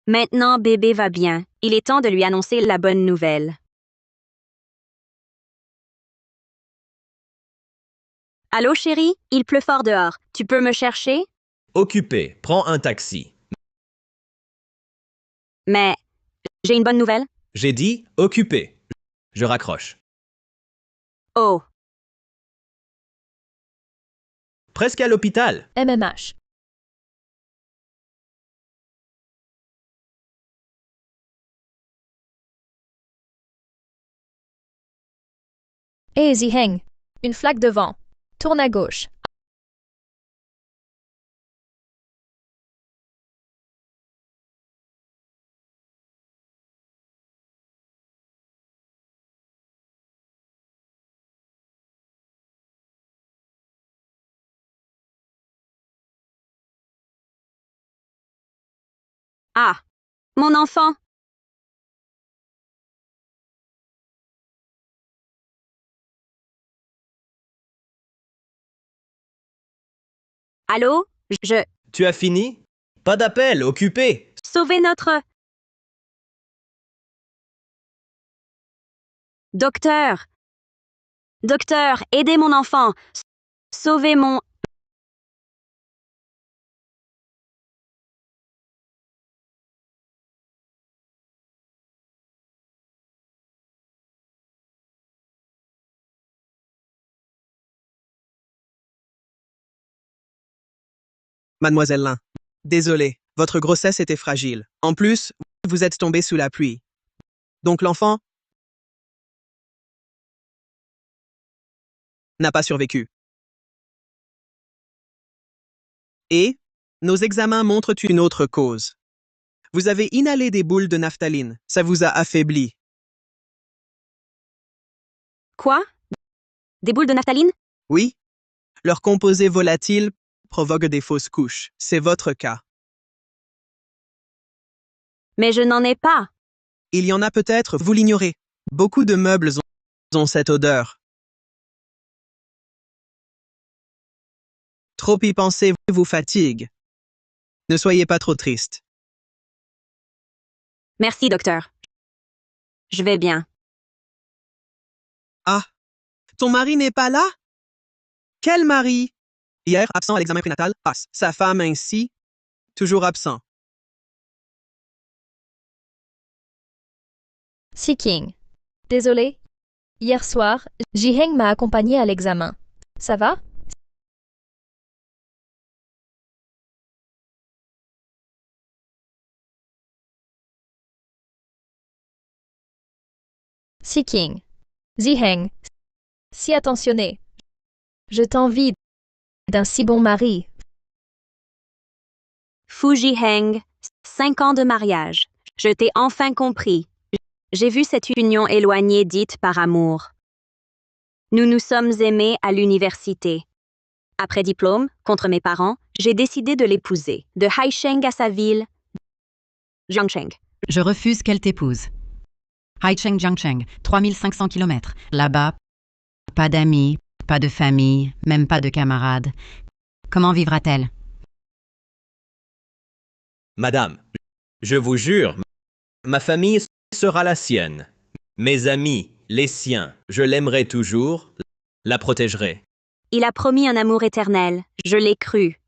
Maintenant, bébé va bien. Il est temps de lui annoncer la bonne nouvelle. Allô, chérie? Il pleut fort dehors. Tu peux me chercher? Occupé, prends un taxi. Mais j'ai une bonne nouvelle. J'ai dit occupé. Je raccroche. Oh, Presque à l'hôpital. MMH. Hé, Ziheng. Une flaque de vent. Tourne à gauche. ah, mon enfant. Allô? Je... Tu as fini? Pas d'appel, occupé. Sauvez notre... Docteur! Docteur, aidez mon enfant! Sauvez mon... Mademoiselle Lin, désolé, votre grossesse était fragile. En plus, vous êtes tombée sous la pluie. Donc l'enfant n'a pas survécu. Et nos examens montrent une autre cause. Vous avez inhalé des boules de naphtaline. Ça vous a affaibli. Quoi? Des boules de naphtaline? Oui? Leur composé volatile provoque des fausses couches. C'est votre cas. Mais je n'en ai pas. Il y en a peut-être, vous l'ignorez. Beaucoup de meubles ont cette odeur. Trop y penser vous fatigue. Ne soyez pas trop triste. Merci, docteur. Je vais bien. Ah, ton mari n'est pas là? Quel mari? Hier, absent à l'examen prénatal, passe. Sa femme ainsi, toujours absent. Seeking. Désolé. Hier soir, Ziheng m'a accompagné à l'examen. Ça va? Seeking. Ziheng. Si attentionné. Je t'envie d'un si bon mari. Fuji Heng, 5 ans de mariage. Je t'ai enfin compris. J'ai vu cette union éloignée dite par amour. Nous nous sommes aimés à l'université. Après diplôme, contre mes parents, j'ai décidé de l'épouser. De Haisheng à sa ville, Jiangcheng. Je refuse qu'elle t'épouse. Haicheng Jiangcheng, 3500 km. Là-bas, pas d'amis, pas de famille, même pas de camarades. Comment vivra-t-elle? Madame, je vous jure, ma famille sera la sienne. Mes amis, les siens, je l'aimerai toujours, la protégerai. Il a promis un amour éternel. Je l'ai cru.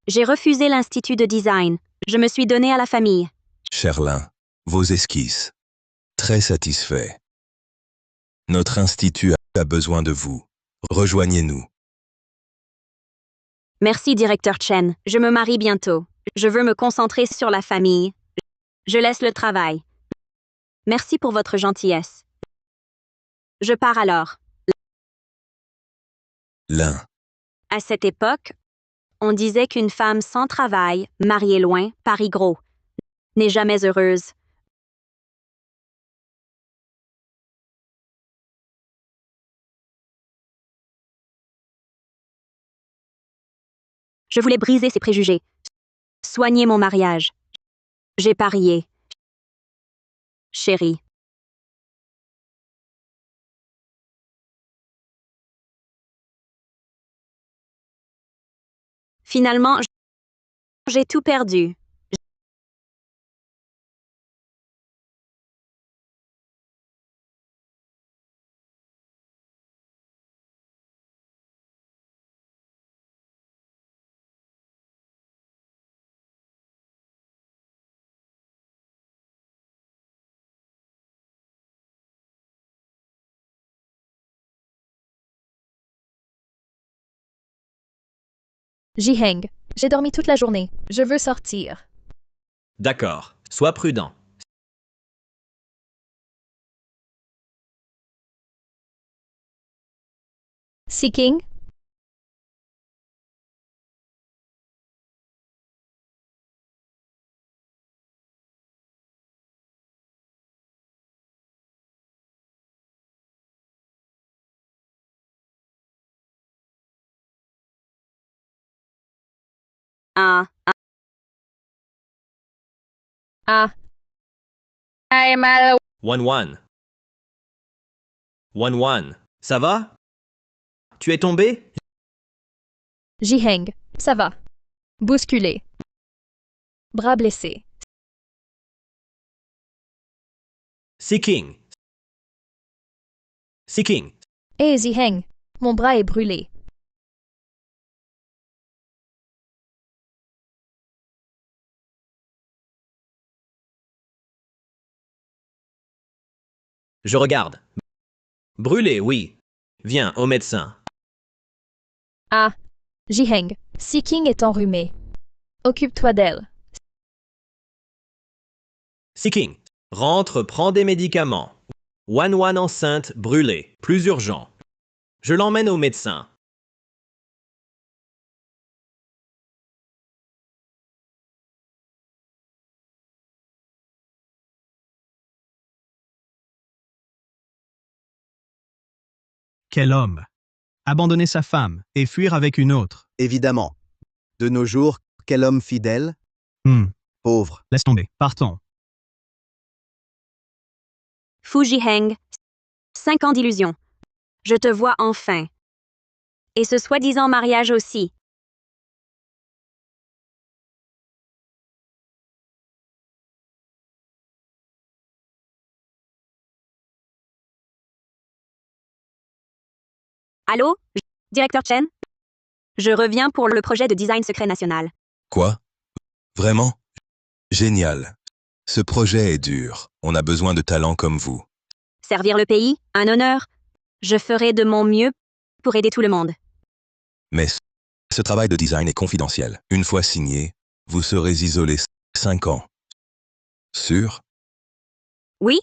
J'ai refusé l'institut de design. Je me suis donné à la famille. Cherlin, vos esquisses. Très satisfait. Notre institut a besoin de vous. Rejoignez-nous. Merci, directeur Chen. Je me marie bientôt. Je veux me concentrer sur la famille. Je laisse le travail. Merci pour votre gentillesse. Je pars alors. Lin, À cette époque, on disait qu'une femme sans travail, mariée loin, Paris gros, n'est jamais heureuse. Je voulais briser ces préjugés. Soigner mon mariage. J'ai parié. Chérie. Finalement, j'ai tout perdu. Jiheng, j'ai dormi toute la journée. Je veux sortir. D'accord, sois prudent. Seeking? Ah, Ah, 1-1. 1-1. Ça va? Tu es tombé? Jiheng, ça va. Bousculé. Bras blessé. Seeking. Seeking. Hé Jiheng, mon bras est brûlé. Je regarde. Brûlé, oui. Viens, au médecin. Ah, Jiheng, Seeking est enrhumé. Occupe-toi d'elle. Seeking. Rentre, prends des médicaments. 1-1 enceinte, brûlée. Plus urgent. Je l'emmène au médecin. Quel homme! Abandonner sa femme et fuir avec une autre. Évidemment. De nos jours, quel homme fidèle? Pauvre. Laisse tomber. Partons. Fu Jiheng. 5 ans d'illusion. Je te vois enfin. Et ce soi-disant mariage aussi. Allô? Directeur Chen? Je reviens pour le projet de design secret national. Quoi? Vraiment? Génial. Ce projet est dur. On a besoin de talents comme vous. Servir le pays, un honneur. Je ferai de mon mieux pour aider tout le monde. Mais ce travail de design est confidentiel. Une fois signé, vous serez isolé 5 ans. Sûr? Oui?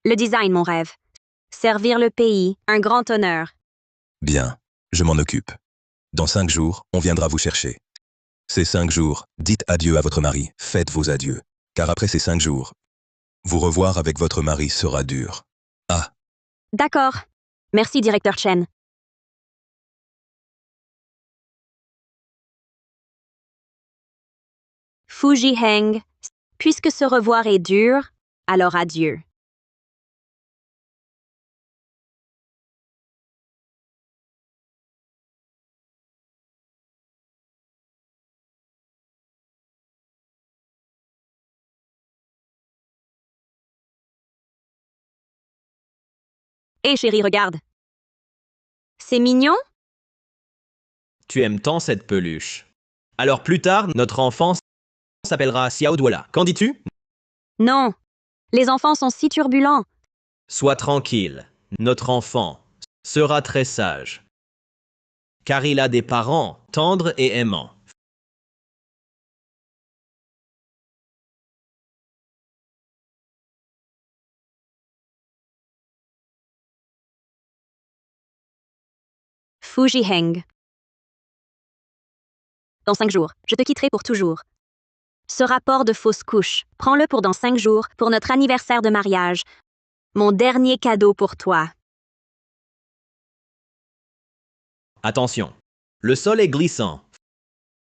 Le design, mon rêve. Servir le pays, un grand honneur. Bien. Je m'en occupe. Dans 5 jours, on viendra vous chercher. Ces 5 jours, dites adieu à votre mari. Faites vos adieux. Car après ces 5 jours, vous revoir avec votre mari sera dur. Ah, D'accord. Merci, directeur Chen. Fu Jiheng. Puisque se revoir est dur, alors adieu. Hé chérie, regarde. C'est mignon? Tu aimes tant cette peluche. Alors plus tard, notre enfant s'appellera Xiao Douala. Qu'en dis-tu? Non. Les enfants sont si turbulents. Sois tranquille. Notre enfant sera très sage. Car il a des parents tendres et aimants. Fu Jiheng. Dans 5 jours, je te quitterai pour toujours. Ce rapport de fausse couche, prends-le pour dans 5 jours, pour notre anniversaire de mariage. Mon dernier cadeau pour toi. Attention. Le sol est glissant.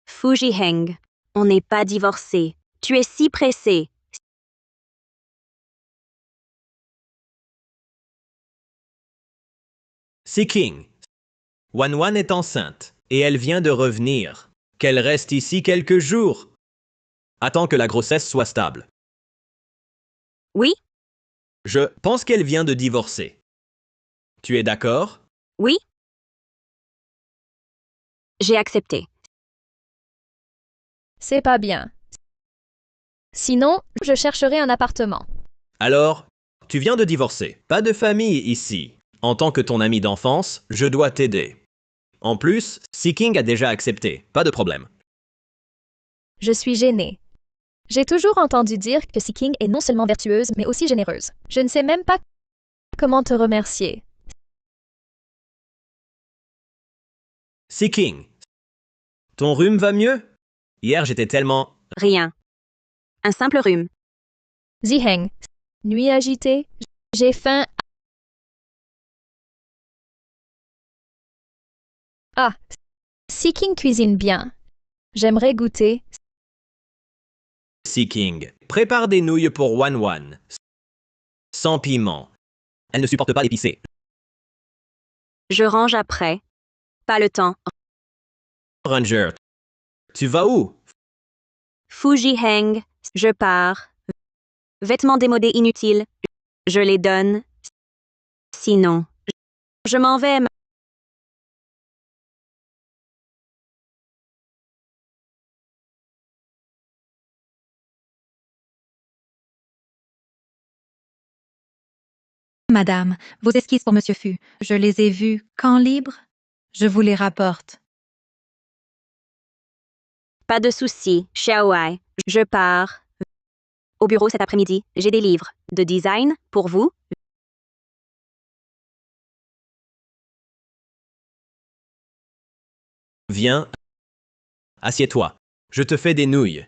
Fu Jiheng. On n'est pas divorcés. Tu es si pressé. Seeking. Wan est enceinte et elle vient de revenir. Qu'elle reste ici quelques jours. Attends que la grossesse soit stable. Oui? Je pense qu'elle vient de divorcer. Tu es d'accord? Oui? J'ai accepté. C'est pas bien. Sinon, je chercherai un appartement. Alors, tu viens de divorcer. Pas de famille ici. En tant que ton ami d'enfance, je dois t'aider. En plus, Seeking a déjà accepté. Pas de problème. Je suis gênée. J'ai toujours entendu dire que Seeking est non seulement vertueuse, mais aussi généreuse. Je ne sais même pas comment te remercier. Seeking, ton rhume va mieux? Hier, j'étais tellement... Rien. Un simple rhume. Ziheng. Nuit agitée. J'ai faim. Ah. Seeking cuisine bien. J'aimerais goûter. Seeking, prépare des nouilles pour Wan Wan. Sans piment. Elle ne supporte pas l'épicé. Je range après. Pas le temps. Ranger, tu vas où? Fuji Heng, je pars. Vêtements démodés inutiles, je les donne. Sinon, je m'en vais. Madame, vos esquisses pour Monsieur Fu, je les ai vues quand libre? Je vous les rapporte. Pas de souci, Xiaowai, je pars. Au bureau cet après-midi, j'ai des livres de design pour vous. Viens. Assieds-toi. Je te fais des nouilles.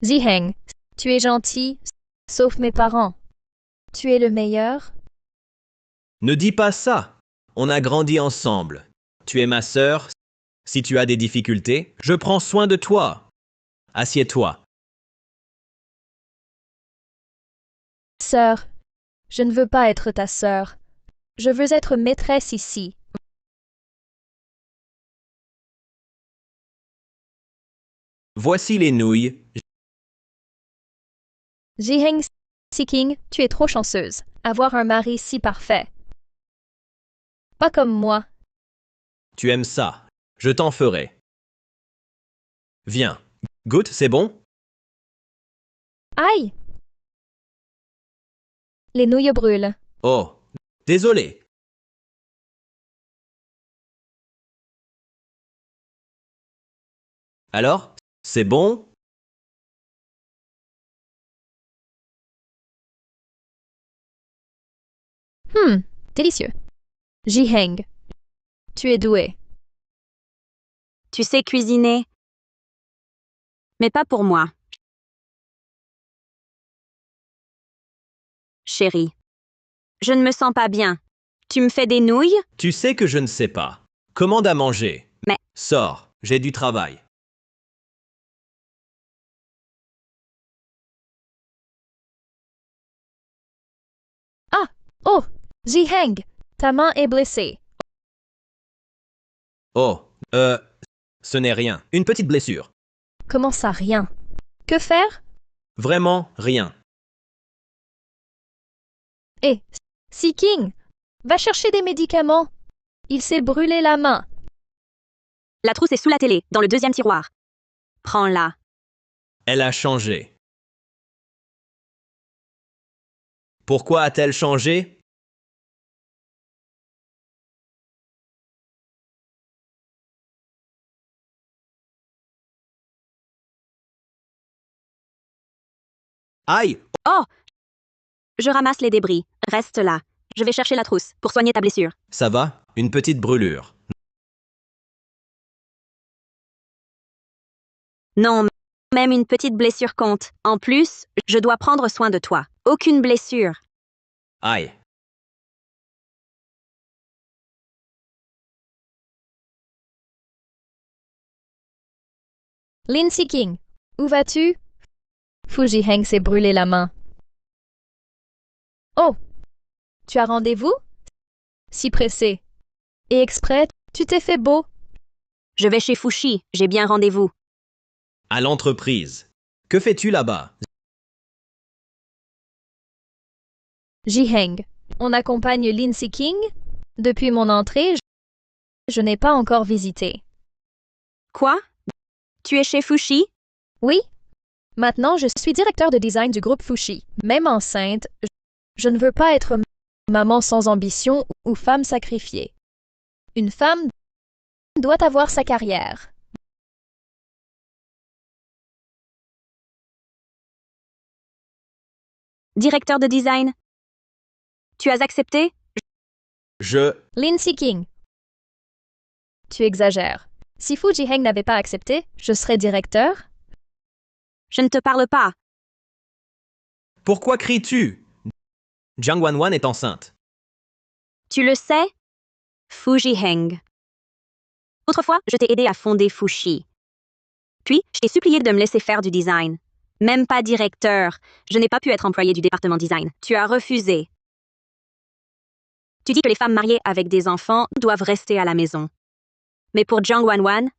Ziheng. Tu es gentil, sauf mes parents. Tu es le meilleur. Ne dis pas ça. On a grandi ensemble. Tu es ma sœur. Si tu as des difficultés, je prends soin de toi. Assieds-toi. Sœur. Je ne veux pas être ta sœur. Je veux être maîtresse ici. Voici les nouilles. Ziheng Seeking, tu es trop chanceuse. Avoir un mari si parfait. Pas comme moi. Tu aimes ça. Je t'en ferai. Viens. Goûte, c'est bon? Aïe! Les nouilles brûlent. Oh, désolé. Alors, c'est bon? Délicieux. Ziheng. Tu es doué. Tu sais cuisiner, mais pas pour moi. Chérie, je ne me sens pas bien. Tu me fais des nouilles? Tu sais que je ne sais pas. Commande à manger. Mais- Sors, j'ai du travail. Oh! Ziheng! Ta main est blessée. Oh, ce n'est rien. Une petite blessure. Comment ça, rien? Que faire? Vraiment rien. Eh, Seeking! Va chercher des médicaments. Il s'est brûlé la main. La trousse est sous la télé, dans le deuxième tiroir. Prends-la. Elle a changé. Pourquoi a-t-elle changé? Aïe! Oh! Je ramasse les débris. Reste là. Je vais chercher la trousse pour soigner ta blessure. Ça va? Une petite brûlure. Non, même une petite blessure compte. En plus, je dois prendre soin de toi. Aucune blessure. Aïe! Lin Seeking, où vas-tu? Fuji Heng s'est brûlé la main. Oh! Tu as rendez-vous? Si pressé. Et exprès, tu t'es fait beau. Je vais chez Fushi. J'ai bien rendez-vous. À l'entreprise. Que fais-tu là-bas? Ziheng, on accompagne Lin Seeking? Depuis mon entrée, je n'ai pas encore visité. Quoi? Tu es chez Fushi? Oui? Maintenant, je suis directeur de design du groupe Fushi. Même enceinte, je ne veux pas être maman sans ambition ou femme sacrifiée. Une femme doit avoir sa carrière. Directeur de design. Tu as accepté? Lin Si-king. Tu exagères. Si Fu Jiheng n'avait pas accepté, je serais directeur? Je ne te parle pas. Pourquoi cries-tu? Jiang Wanwan est enceinte. Tu le sais? Fu Jiheng. Autrefois, je t'ai aidé à fonder Fuxi. Puis, je t'ai supplié de me laisser faire du design. Même pas directeur. Je n'ai pas pu être employé du département design. Tu as refusé. Tu dis que les femmes mariées avec des enfants doivent rester à la maison. Mais pour Jiang Wanwan,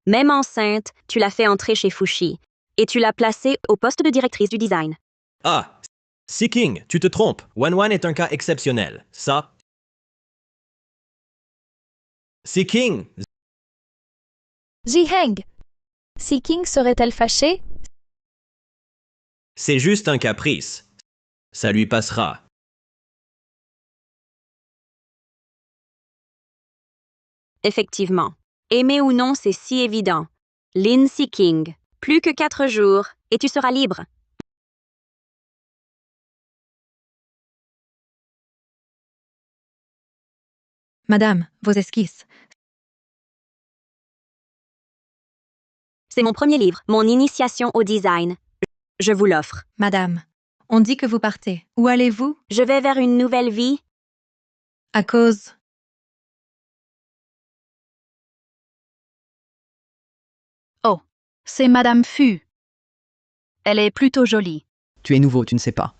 même enceinte, tu l'as fait entrer chez Fuxi. Et tu l'as placée au poste de directrice du design. Ah, Si-king, tu te trompes. Wanwan est un cas exceptionnel. Ça. Si-king, Jiheng. Si-king serait-elle fâchée? c'est juste un caprice. Ça lui passera. Effectivement. Aimer ou non, c'est si évident. Lin Si-king. Plus que 4 jours, et tu seras libre. Madame, vos esquisses. C'est mon premier livre, mon initiation au design. Je vous l'offre. Madame, on dit que vous partez. Où allez-vous? Je vais vers une nouvelle vie. À cause... Oh, c'est Madame Fu. Elle est plutôt jolie. Tu es nouveau, tu ne sais pas.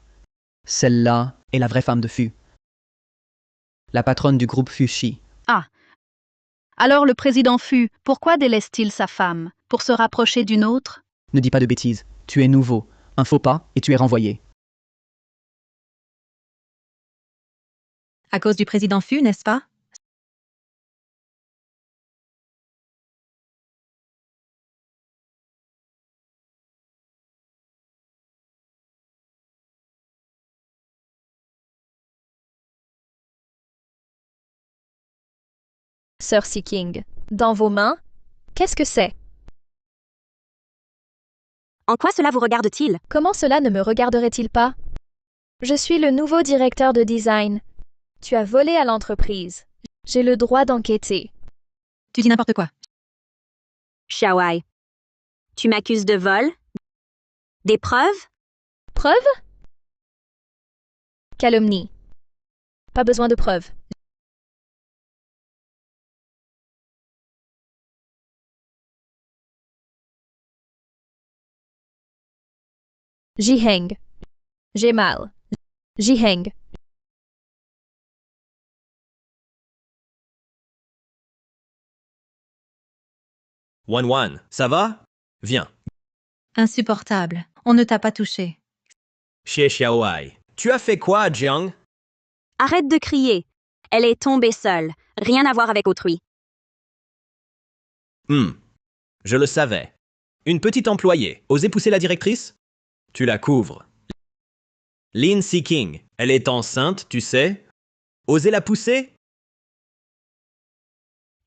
Celle-là est la vraie femme de Fu. La patronne du groupe Fuxi. Ah. Alors le président Fu, pourquoi délaisse-t-il sa femme? Pour se rapprocher d'une autre? Ne dis pas de bêtises. Tu es nouveau. Un faux pas et tu es renvoyé. À cause du président Fu, n'est-ce pas? Sir Si-king. Dans vos mains? Qu'est-ce que c'est? En quoi cela vous regarde-t-il? Comment cela ne me regarderait-il pas? Je suis le nouveau directeur de design. Tu as volé à l'entreprise. J'ai le droit d'enquêter. Tu dis n'importe quoi. Xiaowai. Tu m'accuses de vol? Des preuves? Preuve? Calomnie. Pas besoin de preuves. Jiheng. J'ai mal. Jiheng. Wanwan, ça va? Viens. Insupportable. On ne t'a pas touché. Chez Xiaowai. Tu as fait quoi, Jiang? Arrête de crier. Elle est tombée seule. Rien à voir avec autrui. Je le savais. Une petite employée. Osez pousser la directrice? Tu la couvres. Lin Si-king. Elle est enceinte, tu sais? Osez la pousser?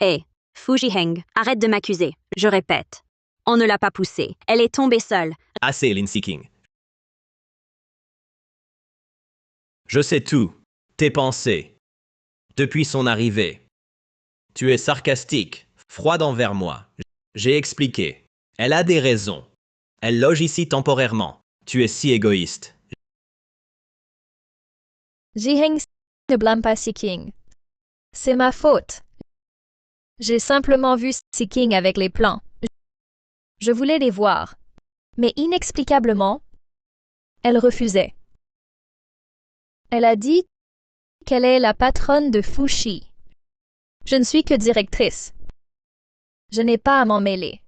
Hé, Fu Jiheng, arrête de m'accuser. Je répète. On ne l'a pas poussée. Elle est tombée seule. Assez, Lin Si-king. Je sais tout. Tes pensées. Depuis son arrivée. Tu es sarcastique, froide envers moi. J'ai expliqué. Elle a des raisons. Elle loge ici temporairement. Tu es si égoïste. Jiheng ne blâme pas Si-king. C'est ma faute. J'ai simplement vu Si-king avec les plans. Je voulais les voir. Mais inexplicablement, elle refusait. Elle a dit qu'elle est la patronne de Fuxi. Je ne suis que directrice. Je n'ai pas à m'en mêler.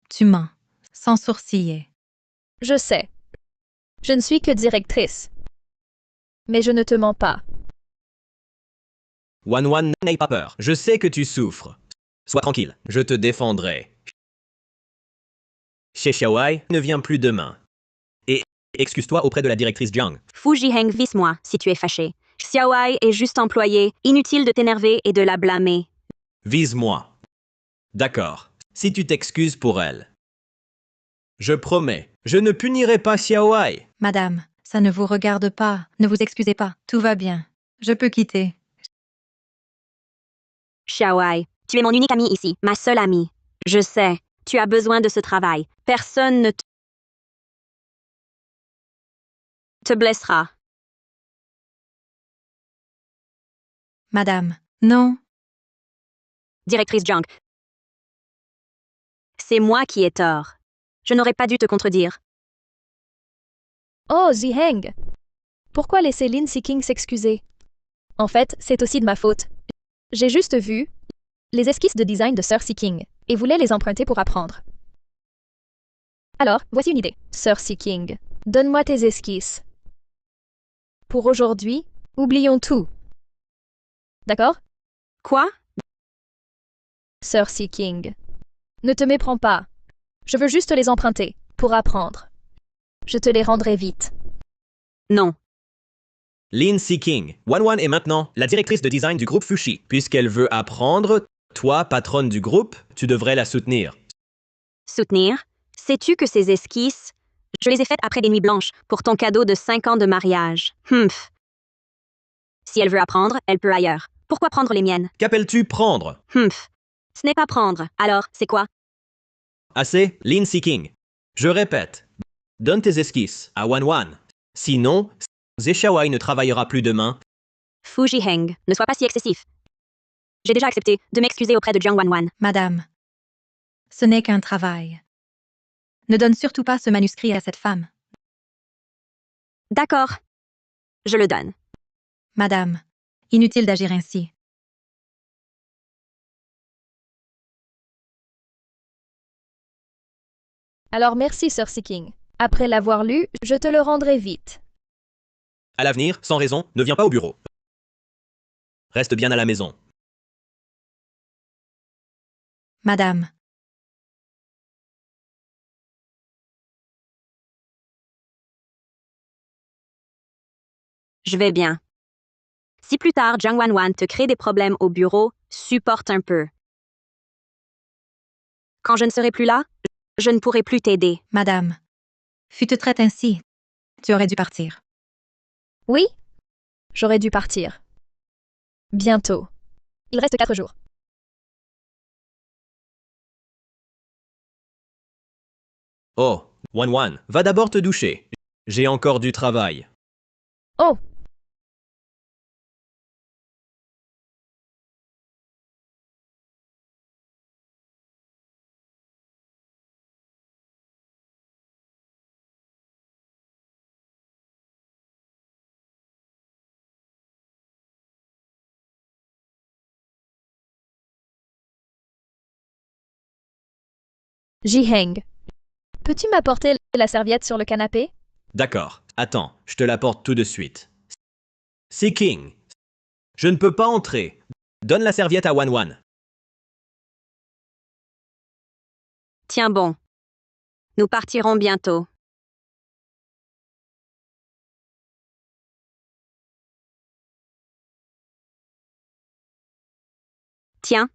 Tu mens. Sans sourciller. Je sais. Je ne suis que directrice. Mais je ne te mens pas. Wanwan, n'aie pas peur. Je sais que tu souffres. Sois tranquille, je te défendrai. Chez Xiaowai, ne viens plus demain. Et excuse-toi auprès de la directrice Jiang. Fu Jiheng, vise-moi si tu es fâché. Xiaowai est juste employée. Inutile de t'énerver et de la blâmer. Vise-moi. D'accord, si tu t'excuses pour elle. Je promets, je ne punirai pas Xiaowai. Madame, ça ne vous regarde pas. Ne vous excusez pas. Tout va bien. Je peux quitter. Xiaowai, tu es mon unique amie ici, ma seule amie. Je sais, tu as besoin de ce travail. Personne ne te blessera. Madame, non. Directrice Jiang. C'est moi qui ai tort. Je n'aurais pas dû te contredire. Oh, Ziheng! Pourquoi laisser Lin Seeking s'excuser? En fait, c'est aussi de ma faute. J'ai juste vu les esquisses de design de Sir Seeking et voulais les emprunter pour apprendre. Alors, voici une idée. Sir Seeking, donne-moi tes esquisses. Pour aujourd'hui, oublions tout. D'accord? Quoi? Sir Seeking, ne te méprends pas. Je veux juste les emprunter pour apprendre. Je te les rendrai vite. Non. Lin Seeking, Wan est maintenant la directrice de design du groupe Fushi. Puisqu'elle veut apprendre, toi, patronne du groupe, tu devrais la soutenir. Soutenir? Sais-tu que ces esquisses, je les ai faites après des nuits blanches pour ton cadeau de 5 ans de mariage? Humph. Si elle veut apprendre, elle peut ailleurs. Pourquoi prendre les miennes? Qu'appelles-tu prendre? Humph. Ce n'est pas prendre. Alors, c'est quoi? Assez, Lin Seeking. Je répète, donne tes esquisses à Wan. Sinon, Xiaowai ne travaillera plus demain. Fu Jiheng, ne sois pas si excessif. J'ai déjà accepté de m'excuser auprès de Jiang Wanwan. Madame, ce n'est qu'un travail. Ne donne surtout pas ce manuscrit à cette femme. D'accord. Je le donne. Madame, inutile d'agir ainsi. Alors merci, Sir Seeking. Après l'avoir lu, je te le rendrai vite. À l'avenir, sans raison, ne viens pas au bureau. Reste bien à la maison. Madame, Je vais bien. Si plus tard Jiang Wanwan te crée des problèmes au bureau, supporte un peu. Quand je ne serai plus là, je ne pourrai plus t'aider. madame, tu te traites ainsi. Tu aurais dû partir. Oui? J'aurais dû partir. Bientôt. Il reste 4 jours. Oh, Wan, va d'abord te doucher. J'ai encore du travail. Oh! Jiheng, peux-tu m'apporter la serviette sur le canapé? D'accord, attends, je te l'apporte tout de suite. Seeking, je ne peux pas entrer. Donne la serviette à Wan. Tiens bon. Nous partirons bientôt. Tiens,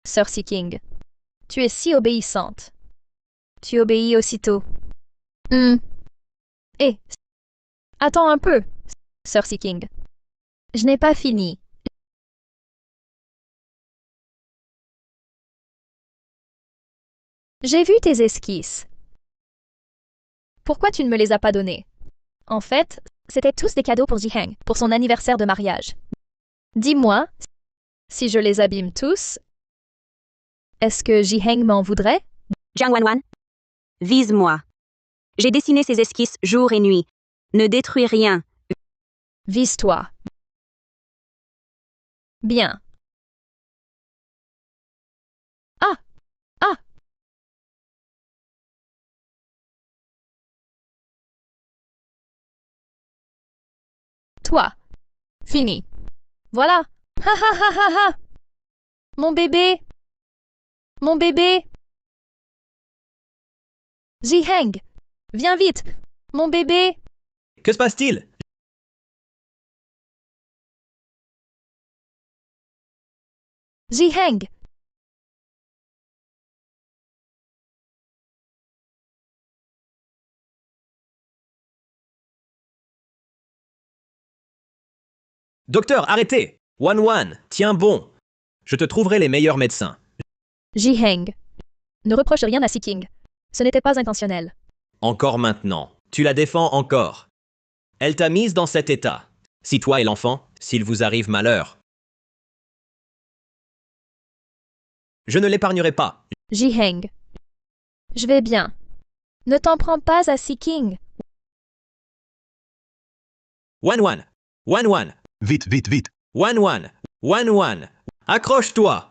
Sir Seeking, tu es si obéissante. Tu obéis aussitôt. Eh, attends un peu, Sir Seeking. Je n'ai pas fini. J'ai vu tes esquisses. Pourquoi tu ne me les as pas données? En fait, c'étaient tous des cadeaux pour Jiheng, pour son anniversaire de mariage. Dis-moi, si je les abîme tous, est-ce que Jiheng m'en voudrait? Jiang Wanwan, vise-moi. J'ai dessiné ces esquisses jour et nuit. Ne détruis rien. Vise-toi. Bien. Ah! Ah! Toi. Fini. Voilà. Ha ha ha ha ha. Mon bébé. Mon bébé. Jiheng. Viens vite. Mon bébé. Que se passe-t-il? Zhiheng. Docteur, arrêtez! Wan, tiens bon. Je te trouverai les meilleurs médecins. Zhiheng. Ne reproche rien à Seeking. Ce n'était pas intentionnel. Encore maintenant. Tu la défends encore. Elle t'a mise dans cet état. Si toi et l'enfant, s'il vous arrive malheur. Je ne l'épargnerai pas. Zhiheng. Je vais bien. Ne t'en prends pas à Seeking. Wan. Vite, vite, vite. Wan. Accroche-toi.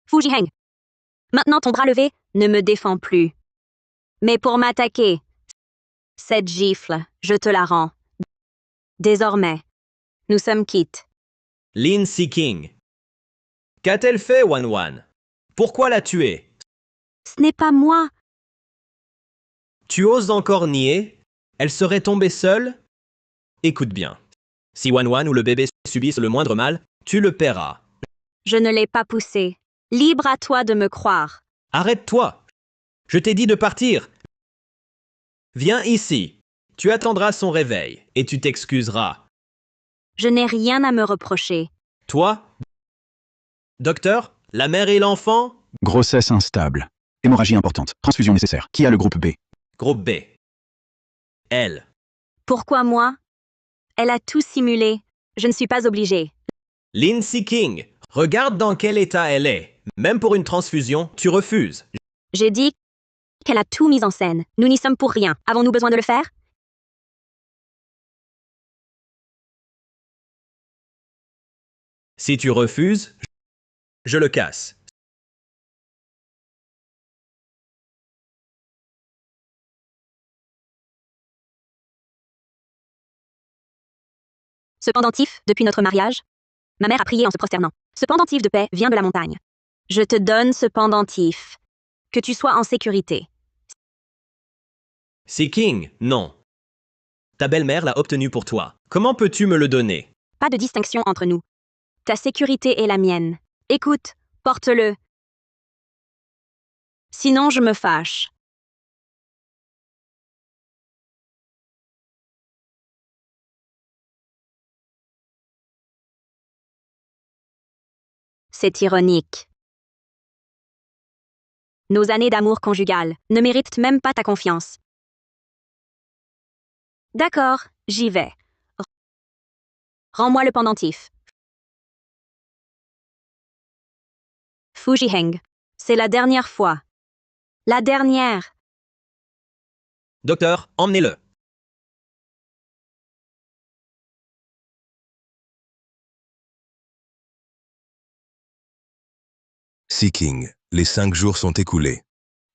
Fu Jiheng. Maintenant ton bras levé ne me défend plus. Mais pour m'attaquer, cette gifle, je te la rends. Désormais, nous sommes quittes. Lin Seeking. Qu'a-t-elle fait, Wan? Pourquoi la tuer? Ce n'est pas moi. Tu oses encore nier? Elle serait tombée seule? Écoute bien. Si Wan ou le bébé subissent le moindre mal, tu le paieras. Je ne l'ai pas poussé. Libre à toi de me croire. Arrête-toi. Je t'ai dit de partir. Viens ici. Tu attendras son réveil et tu t'excuseras. Je n'ai rien à me reprocher. Toi? Docteur, la mère et l'enfant? Grossesse instable. Hémorragie importante. Transfusion nécessaire. Qui a le groupe B? Groupe B. Elle. Pourquoi moi? Elle a tout simulé. Je ne suis pas obligée. Lin Seeking, regarde dans quel état elle est. Même pour une transfusion, tu refuses. J'ai dit qu'elle a tout mis en scène. Nous n'y sommes pour rien. Avons-nous besoin de le faire? Si tu refuses, je le casse. Ce pendentif, depuis notre mariage, ma mère a prié en se prosternant. Ce pendentif de paix vient de la montagne. Je te donne ce pendentif. Que tu sois en sécurité. Seeking, non. Ta belle-mère l'a obtenu pour toi. Comment peux-tu me le donner? Pas de distinction entre nous. Ta sécurité est la mienne. Écoute, porte-le. Sinon, je me fâche. C'est ironique. Nos années d'amour conjugal ne méritent même pas ta confiance. D'accord, j'y vais. Rends-moi le pendentif. Fu Jiheng, c'est la dernière fois. La dernière. Docteur, emmenez-le. Seeking, les 5 jours sont écoulés.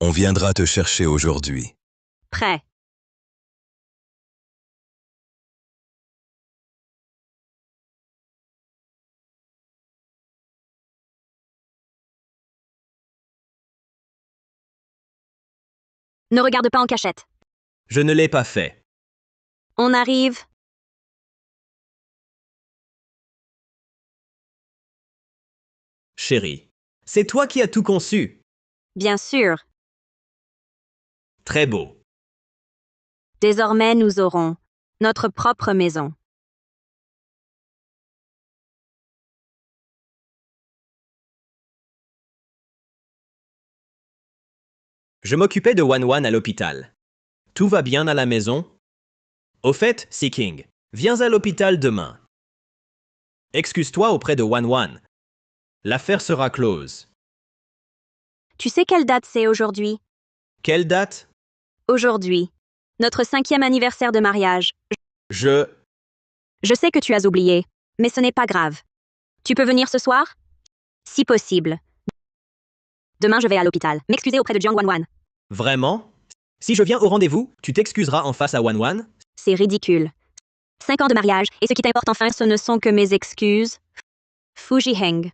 On viendra te chercher aujourd'hui. Prêt. Ne regarde pas en cachette. Je ne l'ai pas fait. On arrive. Chérie, c'est toi qui as tout conçu. Bien sûr. Très beau. Désormais, nous aurons notre propre maison. Je m'occupais de Wan à l'hôpital. Tout va bien à la maison? Au fait, Seeking, viens à l'hôpital demain. Excuse-toi auprès de Wan. L'affaire sera close. Tu sais quelle date c'est aujourd'hui? Quelle date? Aujourd'hui. Notre 5e anniversaire de mariage. Je sais que tu as oublié, mais ce n'est pas grave. Tu peux venir ce soir? Si possible. Demain, je vais à l'hôpital. M'excuser auprès de Jiang Wan. Vraiment? Si je viens au rendez-vous, tu t'excuseras en face à Wan? C'est ridicule. 5 ans de mariage, et ce qui t'importe enfin, ce ne sont que mes excuses. Fu Jiheng.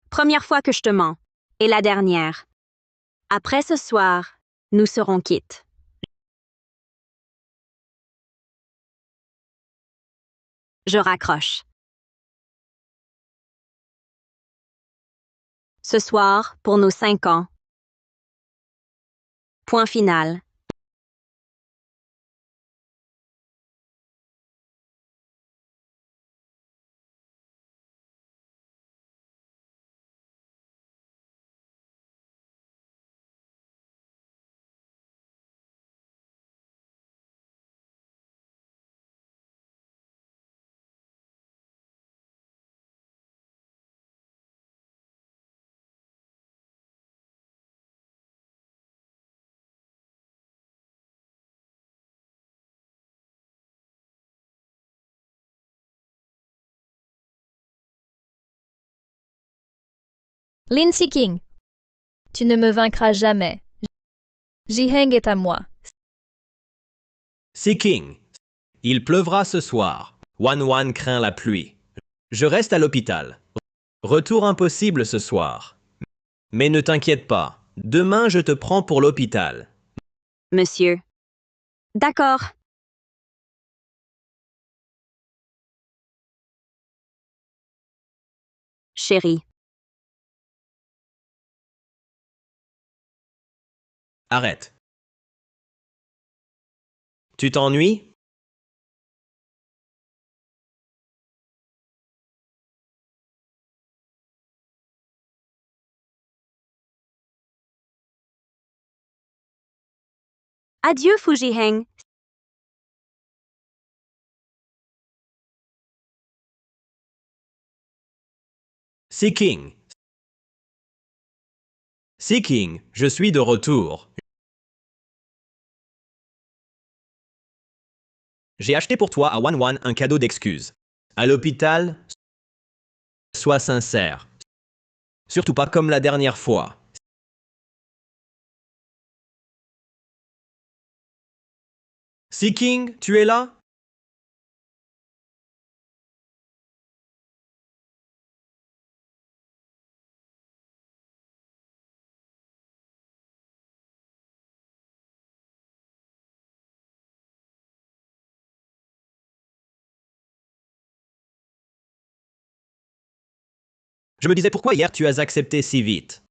Première fois que je te mens. Et la dernière. Après ce soir, nous serons quittes. Je raccroche. Ce soir, pour nos 5 ans. Point final. Lin King. Tu ne me vaincras jamais. Jiheng est à moi. Seeking. Il pleuvra ce soir. Wan craint la pluie. Je reste à l'hôpital. Retour impossible ce soir. Mais ne t'inquiète pas. Demain, je te prends pour l'hôpital. Monsieur. D'accord. Chérie. Arrête. Tu t'ennuies? Adieu, Fu Jiheng. Seeking. Seeking, je suis de retour. J'ai acheté pour toi à Wan un cadeau d'excuse. À l'hôpital, sois sincère. Surtout pas comme la dernière fois. Seeking, tu es là? Je me disais pourquoi hier tu as accepté si vite.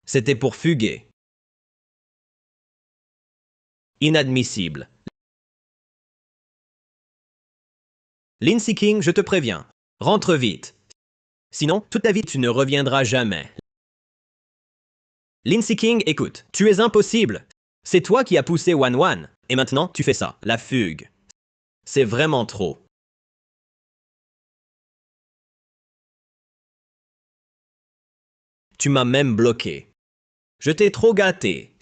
C'était pour fuguer. Inadmissible. Lin Seeking, je te préviens. Rentre vite. Sinon, toute ta vie tu ne reviendras jamais. Lin Seeking, écoute, tu es impossible. C'est toi qui as poussé Wan. Et maintenant, tu fais ça, la fugue. C'est vraiment trop. Tu m'as même bloqué. Je t'ai trop gâté.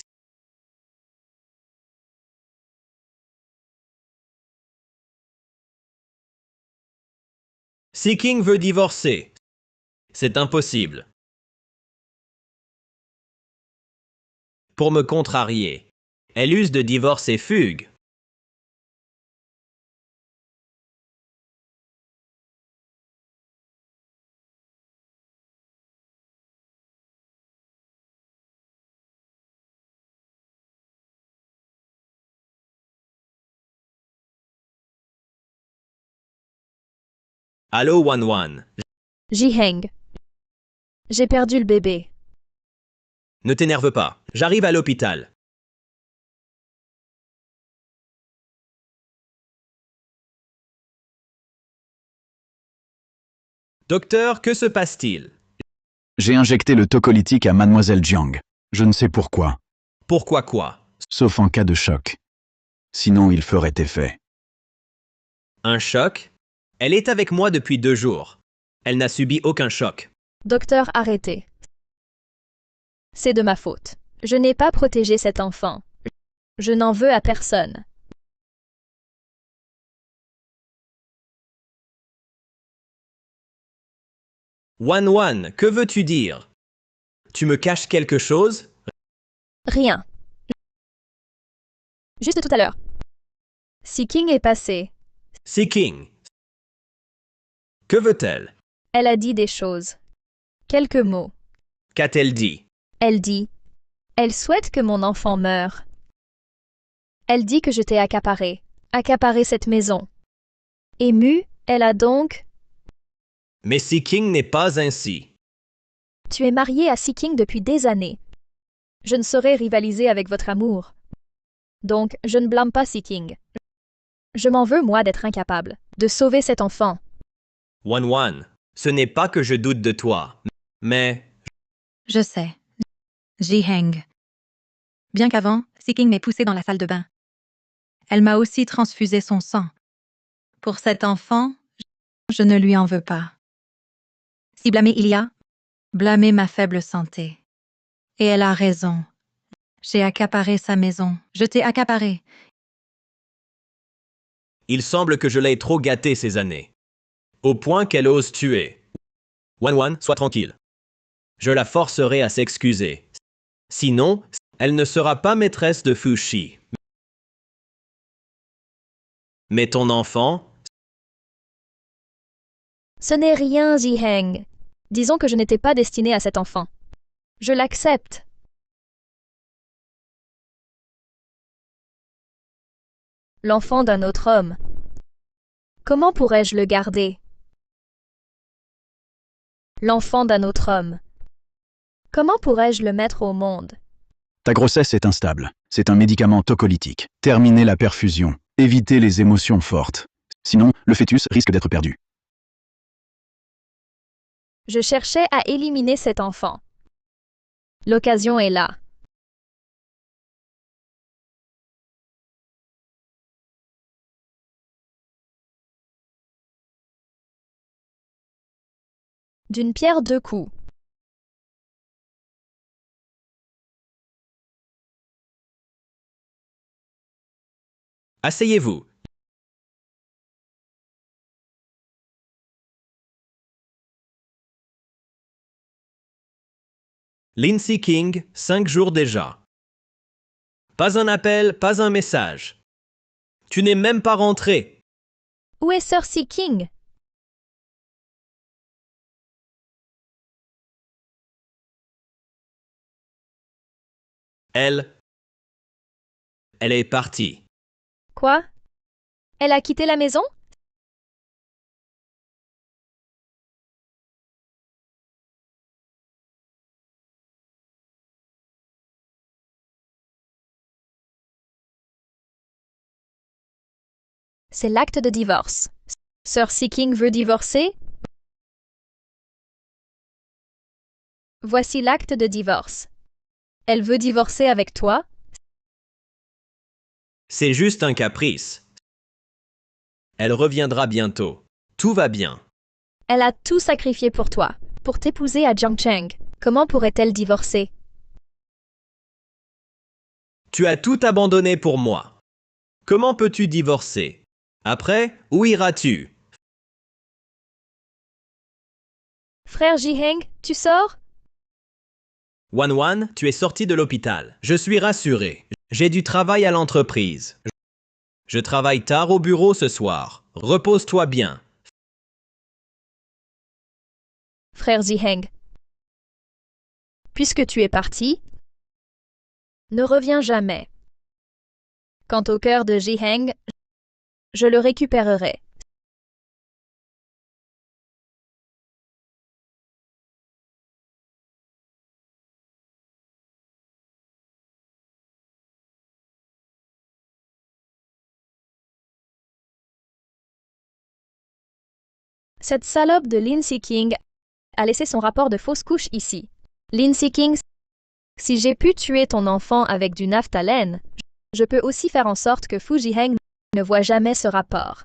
Seeking veut divorcer. C'est impossible. Pour me contrarier, elle use de divorce et fugue. Allô, Wan. Jiheng. J'ai perdu le bébé. Ne t'énerve pas. J'arrive à l'hôpital. Docteur, que se passe-t-il? J'ai injecté le tocolytique à mademoiselle Jiang. Je ne sais pourquoi. Pourquoi quoi? Sauf en cas de choc. Sinon, il ferait effet. Un choc? Elle est avec moi depuis 2 jours. Elle n'a subi aucun choc. Docteur, arrêtez. C'est de ma faute. Je n'ai pas protégé cet enfant. Je n'en veux à personne. Wan, que veux-tu dire? Tu me caches quelque chose? Rien. Juste tout à l'heure. Seeking est passé. Seeking, Que veut-elle? Elle a dit des choses. Quelques mots. Qu'a-t-elle dit? Elle dit. Elle souhaite que mon enfant meure. Elle dit que je t'ai accaparé cette maison. Émue, elle a donc. Mais Seeking n'est pas ainsi. Tu es marié à Seeking depuis des années. Je ne saurais rivaliser avec votre amour. Donc, je ne blâme pas Seeking. Je m'en veux, moi, d'être incapable de sauver cet enfant. Wan, ce n'est pas que je doute de toi, mais Je sais. Ji-heng. Bien qu'avant, Seeking m'ait poussé dans la salle de bain. Elle m'a aussi transfusé son sang. Pour cet enfant, je ne lui en veux pas. Si blâmer il y a, blâmer ma faible santé. Et elle a raison. J'ai accaparé sa maison. Je t'ai accaparé. il semble que je l'ai trop gâtée ces années. Au point qu'elle ose tuer. Wan, sois tranquille. Je la forcerai à s'excuser. Sinon, elle ne sera pas maîtresse de Fushi. Mais ton enfant? Ce n'est rien, Ji-heng. Disons que je n'étais pas destinée à cet enfant. Je l'accepte. L'enfant d'un autre homme. Comment pourrais-je le garder? L'enfant d'un autre homme. Comment pourrais-je le mettre au monde? Ta grossesse est instable. C'est un médicament tocolytique. Terminez la perfusion. Évitez les émotions fortes. Sinon, le fœtus risque d'être perdu. Je cherchais à éliminer cet enfant. L'occasion est là. D'une pierre deux coups. Asseyez-vous. Lin Seeking, 5 jours déjà. Pas un appel, pas un message. Tu n'es même pas rentré. Où est Sir Seeking? Elle est partie. Quoi? Elle a quitté la maison? C'est l'acte de divorce. Sir Seeking veut divorcer? Voici l'acte de divorce. Elle veut divorcer avec toi? C'est juste un caprice. Elle reviendra bientôt. Tout va bien. Elle a tout sacrifié pour toi, pour t'épouser à Jiangcheng. Comment pourrait-elle divorcer? Tu as tout abandonné pour moi. Comment peux-tu divorcer? Après, où iras-tu? Frère Ji-heng, tu sors? Wan, tu es sorti de l'hôpital. Je suis rassuré. J'ai du travail à l'entreprise. Je travaille tard au bureau ce soir. Repose-toi bien. Frère Ji-heng. Puisque tu es parti, ne reviens jamais. Quant au cœur de Ji-heng, je le récupérerai. Cette salope de Lin Seeking a laissé son rapport de fausse couche ici. Lin Seeking, si j'ai pu tuer ton enfant avec du naphtalène, je peux aussi faire en sorte que Fu Jiheng ne voit jamais ce rapport.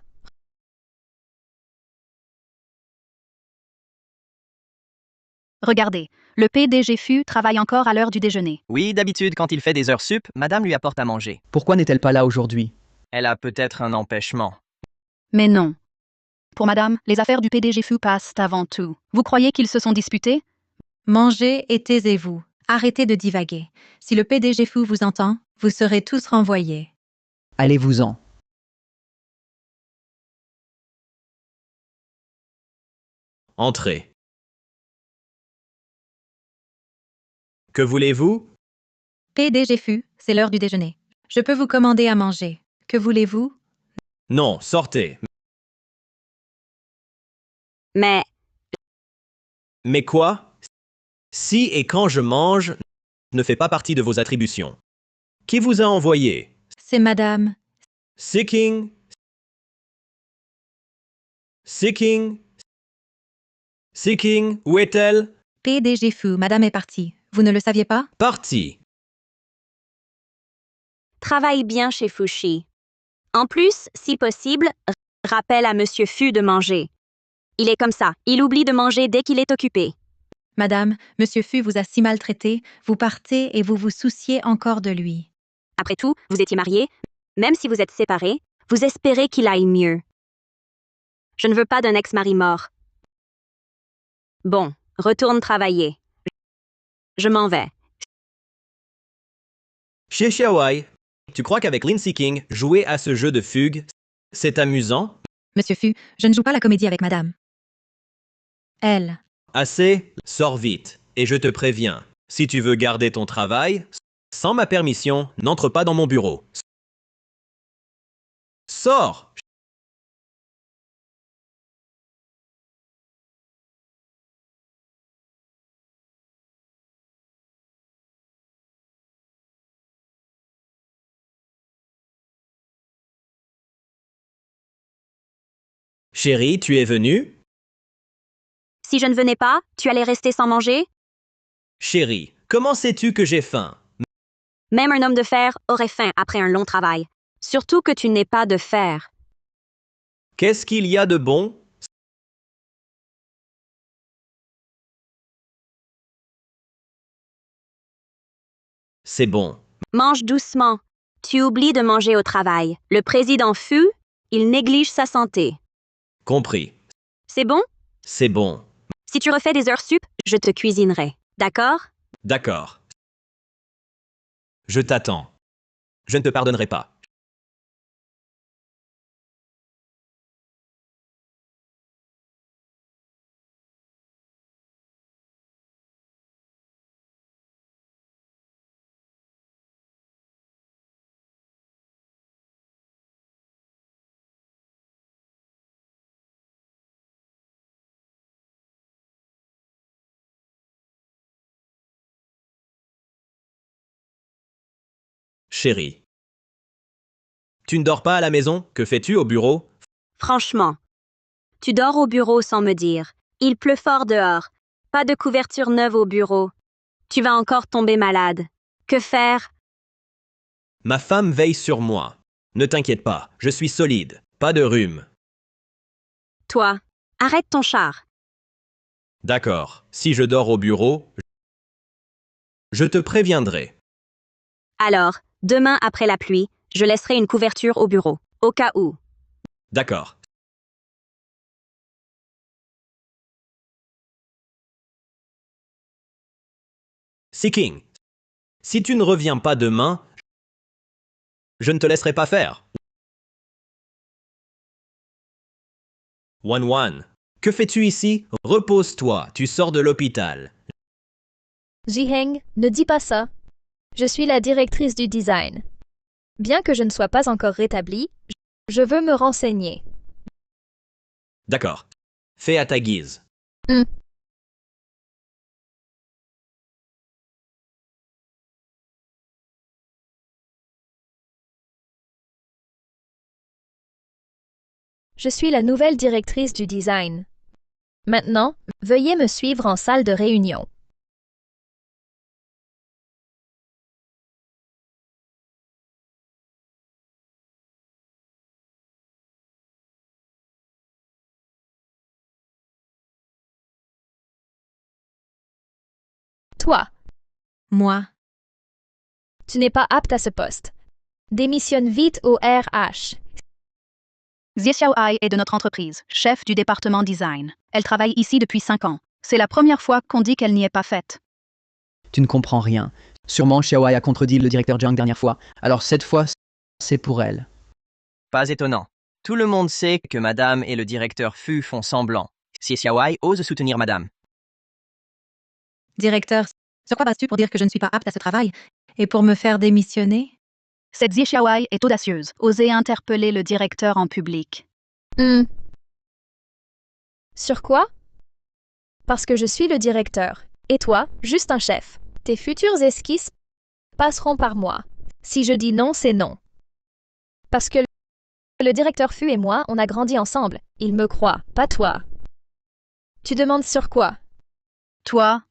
Regardez, le PDG Fu travaille encore à l'heure du déjeuner. Oui, d'habitude, quand il fait des heures sup, madame lui apporte à manger. Pourquoi n'est-elle pas là aujourd'hui? Elle a peut-être un empêchement. Mais non. Pour madame, les affaires du PDG Fu passent avant tout. Vous croyez qu'ils se sont disputés? Mangez et taisez-vous. Arrêtez de divaguer. Si le PDG Fu vous entend, vous serez tous renvoyés. Allez-vous-en. Entrez. Que voulez-vous? PDG Fu, c'est l'heure du déjeuner. Je peux vous commander à manger. Que voulez-vous? Non, sortez. Mais Mais quoi? Si et quand je mange ne fait pas partie de vos attributions. Qui vous a envoyé? C'est madame. Seeking. Seeking. Seeking. Où est-elle? PDG Fu, madame est partie. Vous ne le saviez pas? Partie. travaille bien chez Fushi. En plus, si possible, rappelle à Monsieur Fu de manger. Il est comme ça, il oublie de manger dès qu'il est occupé. Madame, Monsieur Fu vous a si maltraité, vous partez et vous vous souciez encore de lui. Après tout, vous étiez mariés, même si vous êtes séparés, vous espérez qu'il aille mieux. Je ne veux pas d'un ex-mari mort. Bon, retourne travailler. Je m'en vais. Chez Xiaowai, tu crois qu'avec Lin Seeking, jouer à ce jeu de fugue, c'est amusant? Monsieur Fu, je ne joue pas la comédie avec madame. Elle. Assez, sors vite. Et je te préviens, si tu veux garder ton travail, sans ma permission, n'entre pas dans mon bureau. Sors! Chérie, tu es venue? Si je ne venais pas, tu allais rester sans manger? Chérie, comment sais-tu que j'ai faim? Même un homme de fer aurait faim après un long travail. Surtout que tu n'es pas de fer. Qu'est-ce qu'il y a de bon? C'est bon. Mange doucement. Tu oublies de manger au travail. Le président Fu, il néglige sa santé. Compris. C'est bon? C'est bon. Si tu refais des heures sup, je te cuisinerai. D'accord? D'accord. Je t'attends. Je ne te pardonnerai pas. Chérie. Tu ne dors pas à la maison? Que fais-tu au bureau? Franchement. Tu dors au bureau sans me dire. Il pleut fort dehors. Pas de couverture neuve au bureau. Tu vas encore tomber malade. Que faire? Ma femme veille sur moi. Ne t'inquiète pas, je suis solide. Pas de rhume. Toi, arrête ton char. D'accord. Si je dors au bureau, je te préviendrai. Alors, demain après la pluie, je laisserai une couverture au bureau. Au cas où. D'accord. Seeking. Si tu ne reviens pas demain, je ne te laisserai pas faire. Wan. Que fais-tu ici? Repose-toi, tu sors de l'hôpital. Jiheng, ne dis pas ça. Je suis la directrice du design. Bien que je ne sois pas encore rétablie, je veux me renseigner. D'accord. Fais à ta guise. Je suis la nouvelle directrice du design. Maintenant, veuillez me suivre en salle de réunion. Toi, Moi. tu n'es pas apte à ce poste. Démissionne vite au RH. Xie Xiaoai est de notre entreprise, chef du département design. Elle travaille ici depuis 5 ans. C'est la première fois qu'on dit qu'elle n'y est pas faite. Tu ne comprends rien. Sûrement Xiaowai a contredit le directeur Jiang dernière fois. Alors cette fois, c'est pour elle. Pas étonnant. Tout le monde sait que madame et le directeur Fu font semblant. Si Xiaowai ose soutenir madame. Directeur, sur quoi bases-tu pour dire que je ne suis pas apte à ce travail et pour me faire démissionner? Cette Xie Xiaowai est audacieuse. Oser interpeller le directeur en public. Sur quoi? Parce que je suis le directeur. Et toi, juste un chef. Tes futures esquisses passeront par moi. Si je dis non, c'est non. Parce que le directeur Fu et moi, on a grandi ensemble. Il me croit, pas toi. Tu demandes sur quoi? Toi,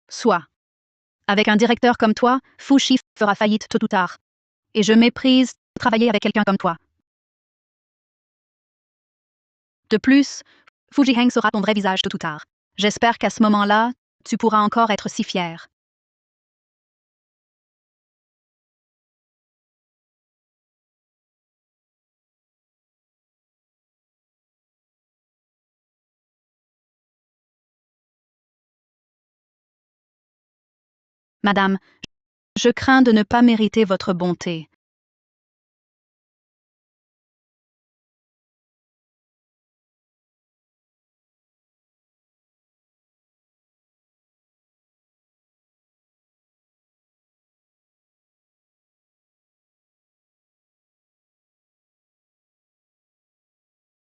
soit. Avec un directeur comme toi, Fu Shi fera faillite tôt ou tard. Et je méprise travailler avec quelqu'un comme toi. De plus, Fu Jiheng sera ton vrai visage tôt ou tard. J'espère qu'à ce moment-là, tu pourras encore être si fier. Madame, je crains de ne pas mériter votre bonté.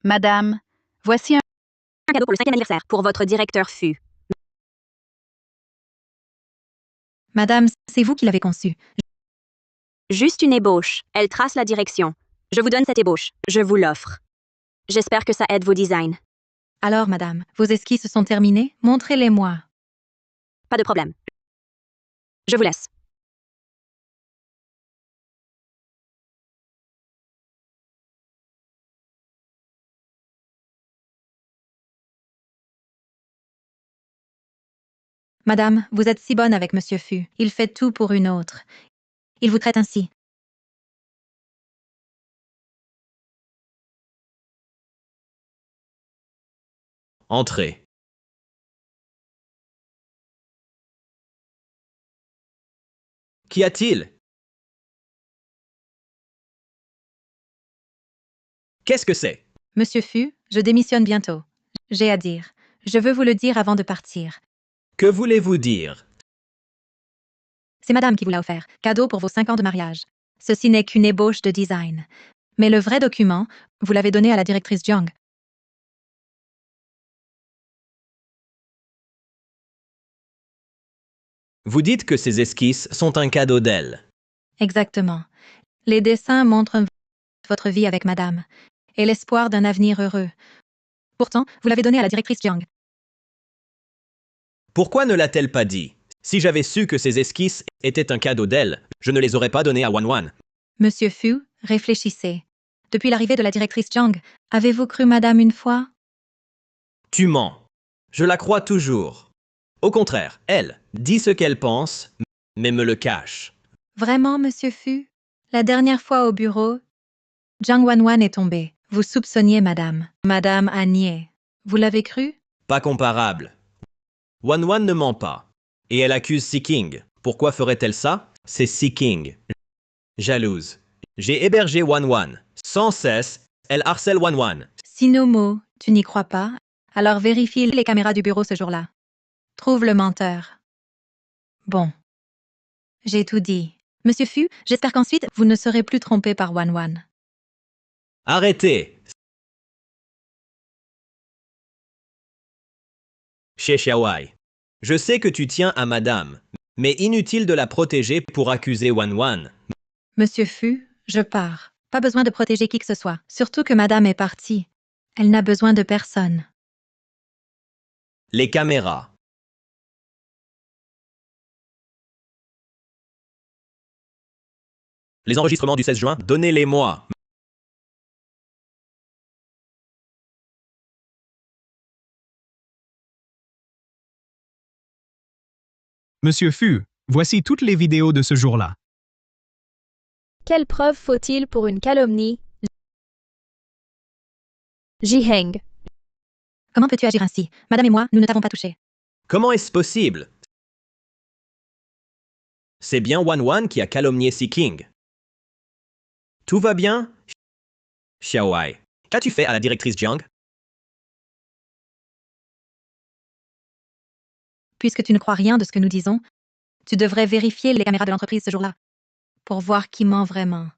Madame, voici un cadeau pour le 5e anniversaire pour votre directeur Fu. Madame, c'est vous qui l'avez conçu. Juste une ébauche. Elle trace la direction. Je vous donne cette ébauche. Je vous l'offre. J'espère que ça aide vos designs. Alors, madame, vos esquisses sont terminées? Montrez-les-moi. Pas de problème. Je vous laisse. Madame, vous êtes si bonne avec Monsieur Fu. Il fait tout pour une autre. Il vous traite ainsi. Entrez. Qu'y a-t-il? Qu'est-ce que c'est? Monsieur Fu, je démissionne bientôt. J'ai à dire. Je veux vous le dire avant de partir. Que voulez-vous dire? C'est madame qui vous l'a offert. Cadeau pour vos 5 ans de mariage. Ceci n'est qu'une ébauche de design. Mais le vrai document, vous l'avez donné à la directrice Jiang. Vous dites que ces esquisses sont un cadeau d'elle. Exactement. Les dessins montrent votre vie avec madame et l'espoir d'un avenir heureux. Pourtant, vous l'avez donné à la directrice Jiang. Pourquoi ne l'a-t-elle pas dit? Si j'avais su que ces esquisses étaient un cadeau d'elle, je ne les aurais pas données à Wanwan. Monsieur Fu, réfléchissez. Depuis l'arrivée de la directrice Jiang, avez-vous cru madame une fois? Tu mens. Je la crois toujours. Au contraire, elle dit ce qu'elle pense, mais me le cache. Vraiment, monsieur Fu? La dernière fois au bureau, Jiang Wanwan est tombée. Vous soupçonniez madame. Madame a nié. Vous l'avez cru? Pas comparable. Wanwan ne ment pas. Et elle accuse Seeking. Pourquoi ferait-elle ça? C'est Seeking. Jalouse. J'ai hébergé Wanwan. Sans cesse, elle harcèle Wanwan. Sinomo, tu n'y crois pas? Alors vérifie les caméras du bureau ce jour-là. Trouve le menteur. Bon. J'ai tout dit. Monsieur Fu, j'espère qu'ensuite, vous ne serez plus trompé par Wanwan. Arrêtez. Xie Xiaowai. Je sais que tu tiens à madame, mais inutile de la protéger pour accuser Wanwan. Monsieur Fu, je pars. Pas besoin de protéger qui que ce soit. Surtout que madame est partie. Elle n'a besoin de personne. Les caméras. Les enregistrements du 16 juin, donnez-les-moi. Monsieur Fu, voici toutes les vidéos de ce jour-là. Quelle preuve faut-il pour une calomnie? Jiheng. Comment peux-tu agir ainsi? Madame et moi, nous ne t'avons pas touché. Comment est-ce possible? C'est bien Wanwan qui a calomnié Seeking. Tout va bien? Xiaowai, qu'as-tu fait à la directrice Jiang? Puisque tu ne crois rien de ce que nous disons, tu devrais vérifier les caméras de l'entreprise ce jour-là pour voir qui ment vraiment.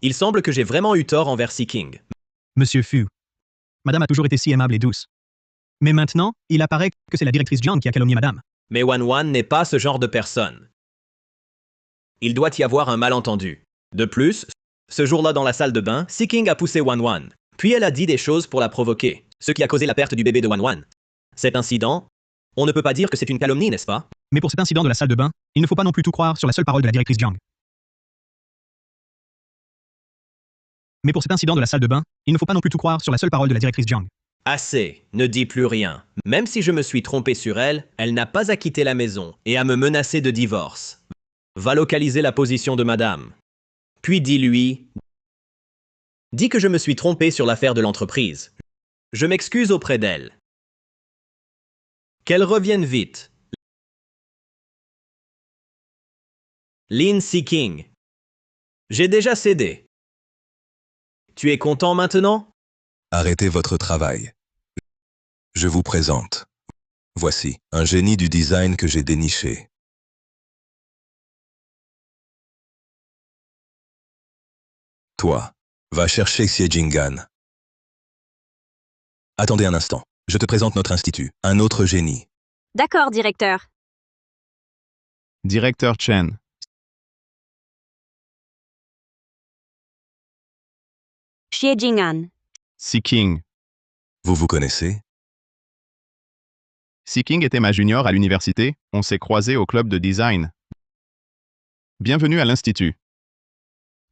Il semble que j'ai vraiment eu tort envers Seeking. Monsieur Fu, Madame a toujours été si aimable et douce. Mais maintenant, il apparaît que c'est la directrice Jiang qui a calomnié Madame. Mais Wan Wan n'est pas ce genre de personne. Il doit y avoir un malentendu. De plus, ce jour-là dans la salle de bain, Seeking a poussé Wan Wan. Puis elle a dit des choses pour la provoquer, ce qui a causé la perte du bébé de Wan Wan. Cet incident, on ne peut pas dire que c'est une calomnie, n'est-ce pas? Mais pour cet incident de la salle de bain, il ne faut pas non plus tout croire sur la seule parole de la directrice Jiang. Mais pour cet incident de la salle de bain, il ne faut pas non plus tout croire sur la seule parole de la directrice Jiang. Assez, ne dis plus rien. Même si je me suis trompé sur elle, elle n'a pas à quitter la maison et à me menacer de divorce. Va localiser la position de madame. Puis dis-lui... Dis que je me suis trompé sur l'affaire de l'entreprise. Je m'excuse auprès d'elle. Qu'elle revienne vite. Lin Seeking. J'ai déjà cédé. Tu es content maintenant? Arrêtez votre travail. Je vous présente. Voici un génie du design que j'ai déniché. Toi, va chercher Xie Jingan. Attendez un instant. Je te présente notre institut, un autre génie. D'accord, directeur. Directeur Chen. Xie Jingan. Seeking. Vous vous connaissez? Seeking était ma junior à l'université, on s'est croisés au club de design. Bienvenue à l'Institut.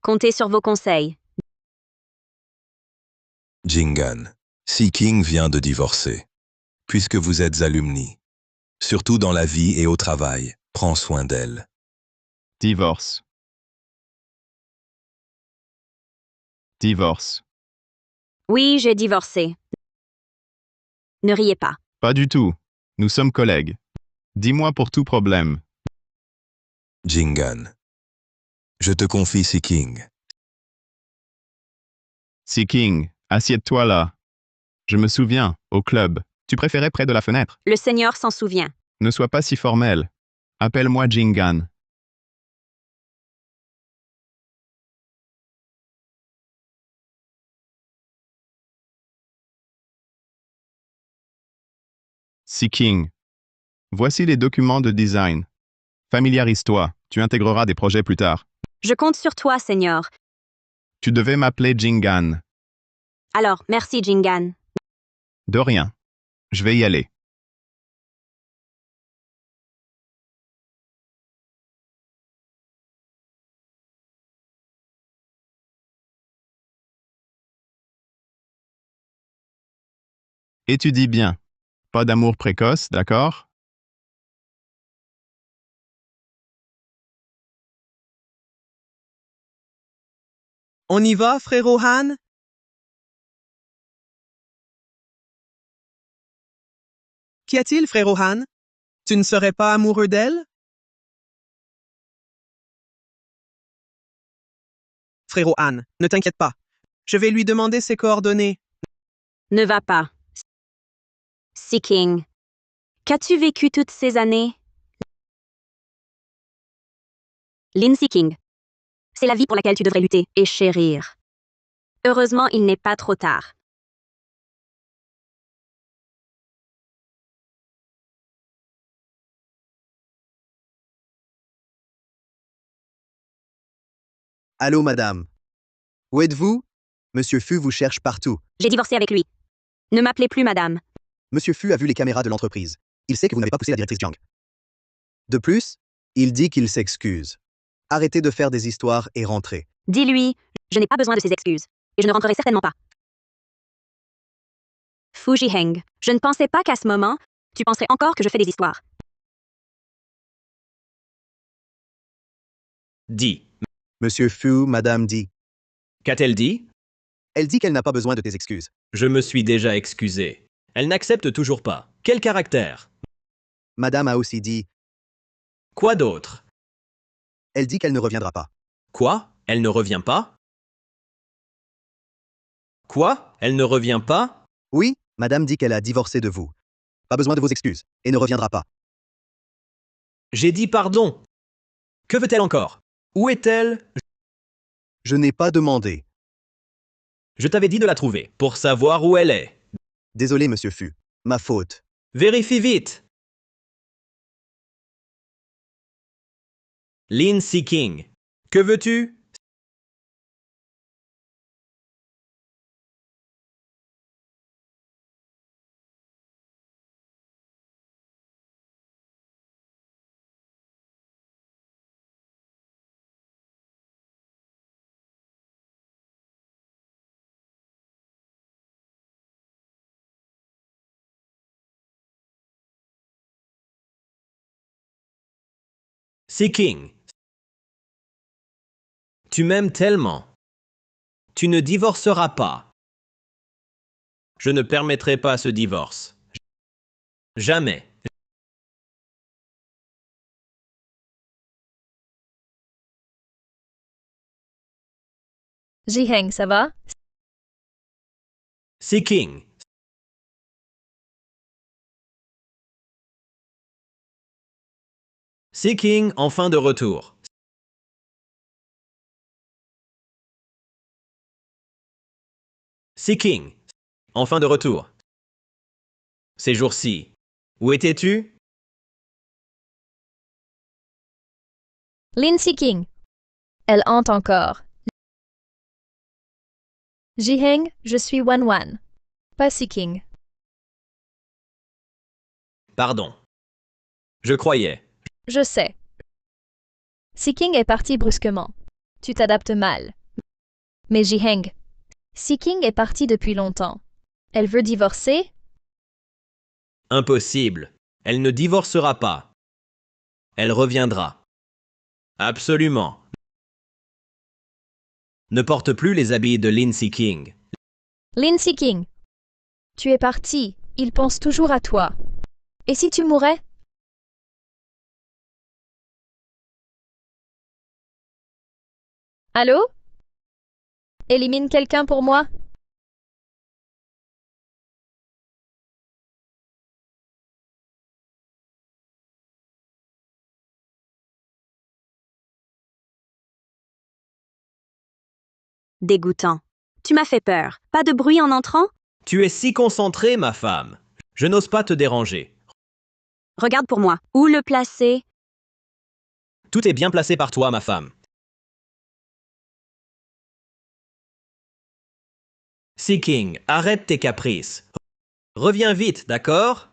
Comptez sur vos conseils. Jingan. Seeking vient de divorcer. Puisque vous êtes alumni. Surtout dans la vie et au travail, prends soin d'elle. Divorce. Divorce. Oui, j'ai divorcé. Ne riez pas. Pas du tout. Nous sommes collègues. Dis-moi pour tout problème. Jingan. Je te confie Seeking. Seeking, assieds-toi là. Je me souviens, au club, tu préférais près de la fenêtre. Le Seigneur s'en souvient. Ne sois pas si formel. Appelle-moi Jingan. Seeking. Voici les documents de design. Familiarise-toi, tu intégreras des projets plus tard. Je compte sur toi, Seigneur. Tu devais m'appeler Jingan. Alors, merci, Jingan. De rien. Je vais y aller. Étudie bien. Pas d'amour précoce, d'accord? On y va, frérot Han? Qu'y a-t-il, frérot Han? Tu ne serais pas amoureux d'elle? Frérot Han, ne t'inquiète pas. Je vais lui demander ses coordonnées. Ne va pas. Seeking. Qu'as-tu vécu toutes ces années? Lin Seeking. C'est la vie pour laquelle tu devrais lutter et chérir. Heureusement, il n'est pas trop tard. Allô, madame. Où êtes-vous? Monsieur Fu vous cherche partout. J'ai divorcé avec lui. Ne m'appelez plus madame. Monsieur Fu a vu les caméras de l'entreprise. Il sait que vous n'avez pas poussé la directrice Jiang. De plus, il dit qu'il s'excuse. Arrêtez de faire des histoires et rentrez. Dis-lui, je n'ai pas besoin de ses excuses. Et je ne rentrerai certainement pas. Fu Jiheng, je ne pensais pas qu'à ce moment, tu penserais encore que je fais des histoires. Dis. Monsieur Fu, madame dit. Qu'a-t-elle dit? Elle dit qu'elle n'a pas besoin de tes excuses. Je me suis déjà excusé. Elle n'accepte toujours pas. Quel caractère? Madame a aussi dit. Quoi d'autre? Elle dit qu'elle ne reviendra pas. Quoi? Elle ne revient pas? Quoi? Elle ne revient pas? Oui, madame dit qu'elle a divorcé de vous. Pas besoin de vos excuses, et ne reviendra pas. J'ai dit pardon. Que veut-elle encore? Où est-elle? Je n'ai pas demandé. Je t'avais dit de la trouver, pour savoir où elle est. Désolé, monsieur Fu. Ma faute. Vérifie vite. Lin Seeking. Que veux-tu? Seeking. Tu m'aimes tellement. Tu ne divorceras pas. Je ne permettrai pas ce divorce. Jamais. Jiheng, ça va? Seeking. Seeking enfin de retour. Seeking. Enfin de retour. Ces jours-ci. Où étais-tu? Lin Seeking. Elle hante encore. Jiheng, je suis Wan. Pas Seeking. Pardon. Je croyais. Je sais. Seeking est parti brusquement. Tu t'adaptes mal. Mais Jiheng. Seeking est parti depuis longtemps. Elle veut divorcer? Impossible. Elle ne divorcera pas. Elle reviendra. Absolument. Ne porte plus les habits de Lin Seeking. Lin Seeking. Tu es parti. Il pense toujours à toi. Et si tu mourais? Allô? Élimine quelqu'un pour moi? Dégoûtant. Tu m'as fait peur. Pas de bruit en entrant? Tu es si concentrée, ma femme. Je n'ose pas te déranger. Regarde pour moi. Où le placer? Tout est bien placé par toi, ma femme. Seeking, arrête tes caprices. Reviens vite, d'accord?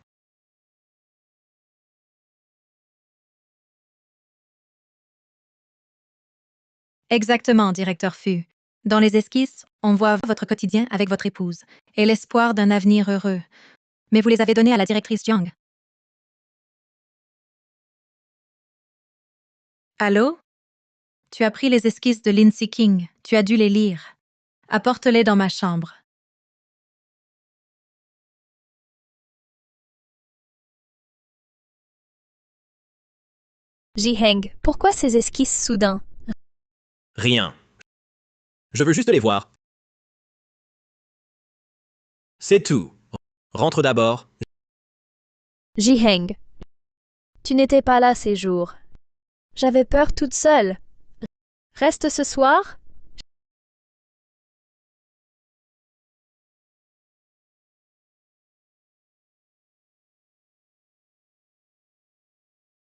Exactement, directeur Fu. Dans les esquisses, on voit votre quotidien avec votre épouse et l'espoir d'un avenir heureux. Mais vous les avez donnés à la directrice Jiang. Allô? Tu as pris les esquisses de Lin Seeking. Tu as dû les lire. Apporte-les dans ma chambre. Jiheng, pourquoi ces esquisses soudain? Rien. Je veux juste les voir. C'est tout. Rentre d'abord. Jiheng. Tu n'étais pas là ces jours. J'avais peur toute seule. Reste ce soir?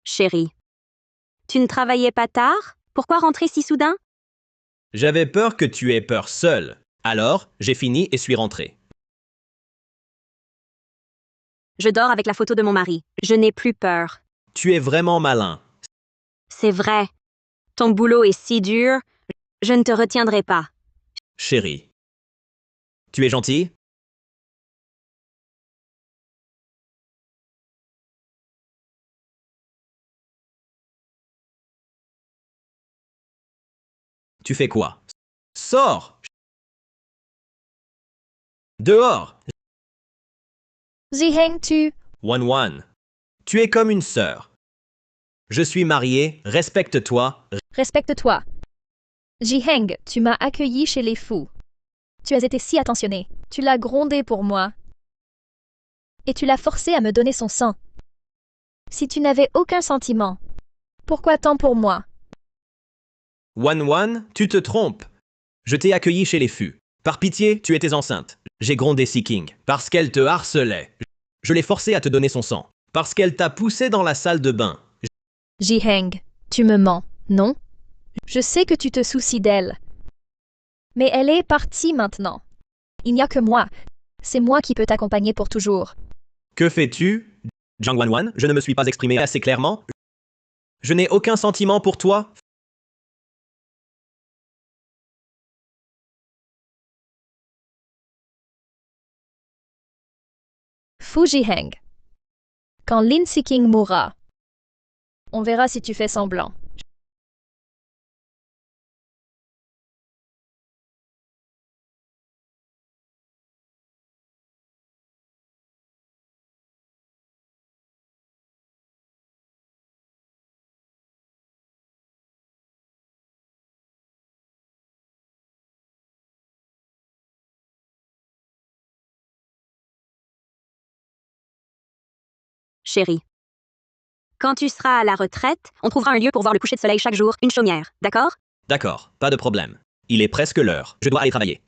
Chérie. Tu ne travaillais pas tard? Pourquoi rentrer si soudain? J'avais peur que tu aies peur seule. Alors, j'ai fini et suis rentré. Je dors avec la photo de mon mari. Je n'ai plus peur. Tu es vraiment malin. C'est vrai. Ton boulot est si dur. Je ne te retiendrai pas. Chérie. Tu es gentille? Tu fais quoi? Sors! Dehors! Jiheng, tu... Wan. Tu es comme une sœur. Je suis marié, respecte-toi. Respecte-toi. Jiheng, tu m'as accueilli chez les fous. Tu as été si attentionné. Tu l'as grondé pour moi. Et tu l'as forcé à me donner son sang. Si tu n'avais aucun sentiment, pourquoi tant pour moi? Wan, tu te trompes. Je t'ai accueilli chez les fûts. Par pitié, tu étais enceinte. J'ai grondé Seeking parce qu'elle te harcelait. Je l'ai forcée à te donner son sang. Parce qu'elle t'a poussé dans la salle de bain. Jiheng, tu me mens, non? Je sais que tu te soucies d'elle. Mais elle est partie maintenant. Il n'y a que moi. C'est moi qui peux t'accompagner pour toujours. Que fais-tu? Jiang Wanwan, je ne me suis pas exprimé assez clairement. Je n'ai aucun sentiment pour toi. Fu Jiheng. Quand Lin Seeking mourra, on verra si tu fais semblant. Chérie. Quand tu seras à la retraite, on trouvera un lieu pour voir le coucher de soleil chaque jour, une chaumière, d'accord? D'accord, pas de problème. Il est presque l'heure. Je dois aller travailler.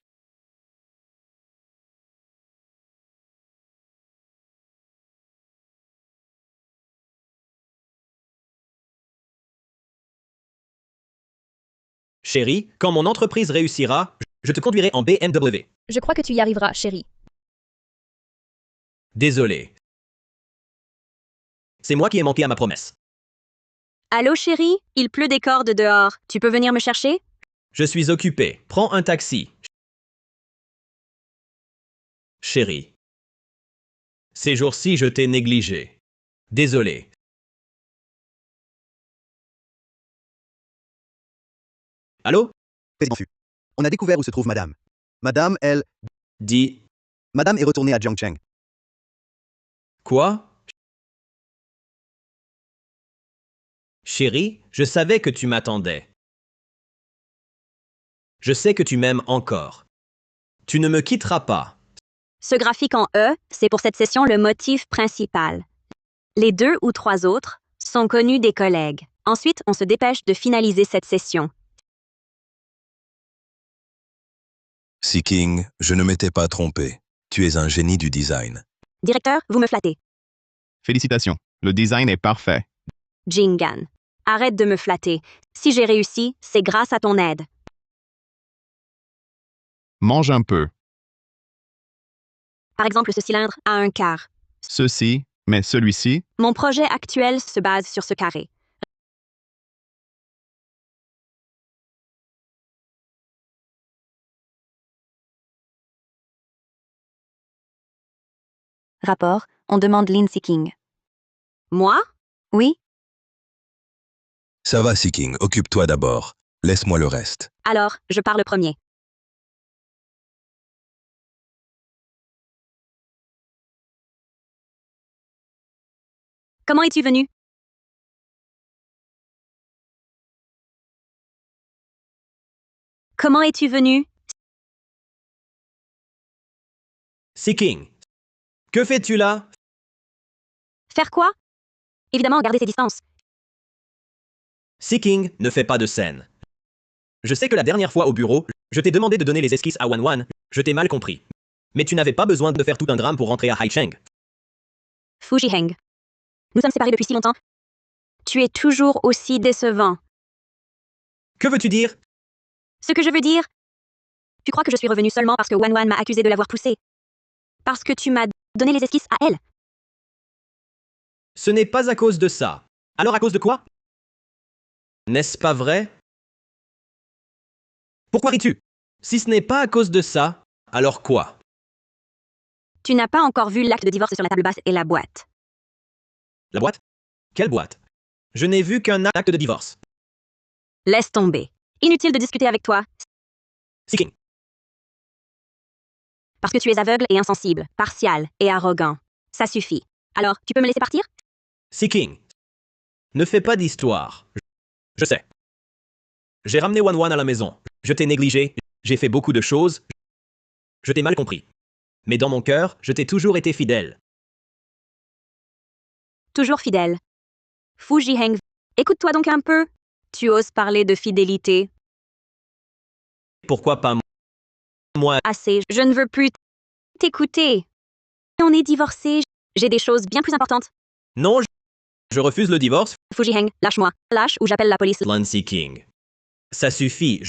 Chérie, quand mon entreprise réussira, je te conduirai en BMW. Je crois que tu y arriveras, chérie. Désolé. C'est moi qui ai manqué à ma promesse. Allô, chérie? Il pleut des cordes dehors. Tu peux venir me chercher? Je suis occupé. Prends un taxi. Chérie. Ces jours-ci, je t'ai négligé. Désolé. Allô? Président Fu. On a découvert où se trouve Madame. Madame, elle... Dis. Madame est retournée à Jiangcheng. Quoi? Chérie, je savais que tu m'attendais. Je sais que tu m'aimes encore. Tu ne me quitteras pas. Ce graphique en E, c'est pour cette session le motif principal. Les 2 ou 3 autres sont connus des collègues. Ensuite, on se dépêche de finaliser cette session. Seeking, je ne m'étais pas trompé. Tu es un génie du design. Directeur, vous me flattez. Félicitations, le design est parfait. Jingan. Arrête de me flatter. Si j'ai réussi, c'est grâce à ton aide. Mange un peu. Par exemple, ce cylindre a un quart. Ceci, mais celui-ci, Mon projet actuel se base sur ce carré. Rapport, on demande Lin Seeking. Moi? Oui? Ça va, Seeking, occupe-toi d'abord. Laisse-moi le reste. Alors, je pars le premier. Comment es-tu venu? Comment es-tu venu? Seeking. Que fais-tu là? Faire quoi? Évidemment, garder tes distances. Seeking, ne fais pas de scène. Je sais que la dernière fois au bureau, je t'ai demandé de donner les esquisses à Wan. Je t'ai mal compris. Mais tu n'avais pas besoin de faire tout un drame pour rentrer à Haicheng. Fu Jiheng. Nous sommes séparés depuis si longtemps. Tu es toujours aussi décevant. Que veux-tu dire? Ce que je veux dire, tu crois que je suis revenu seulement parce que Wan m'a accusé de l'avoir poussé? Parce que tu m'as donné les esquisses à elle? Ce n'est pas à cause de ça. Alors à cause de quoi? N'est-ce pas vrai? Pourquoi ris-tu? Si ce n'est pas à cause de ça, alors quoi? Tu n'as pas encore vu l'acte de divorce sur la table basse et la boîte. La boîte? Quelle boîte? Je n'ai vu qu'un acte de divorce. Laisse tomber. Inutile de discuter avec toi. Seeking. Parce que tu es aveugle et insensible, partial et arrogant. Ça suffit. Alors, tu peux me laisser partir? Seeking. Ne fais pas d'histoire. Je sais. J'ai ramené Wan à la maison. Je t'ai négligé. J'ai fait beaucoup de choses. Je t'ai mal compris. Mais dans mon cœur, je t'ai toujours été fidèle. Toujours fidèle. Fu Jiheng, écoute-toi donc un peu. Tu oses parler de fidélité. Pourquoi pas moi? Assez, je ne veux plus t'écouter. On est divorcés. J'ai des choses bien plus importantes. Non, je refuse le divorce. Fu Jiheng, lâche-moi. Lâche ou j'appelle la police. Lin Seeking. Ça suffit.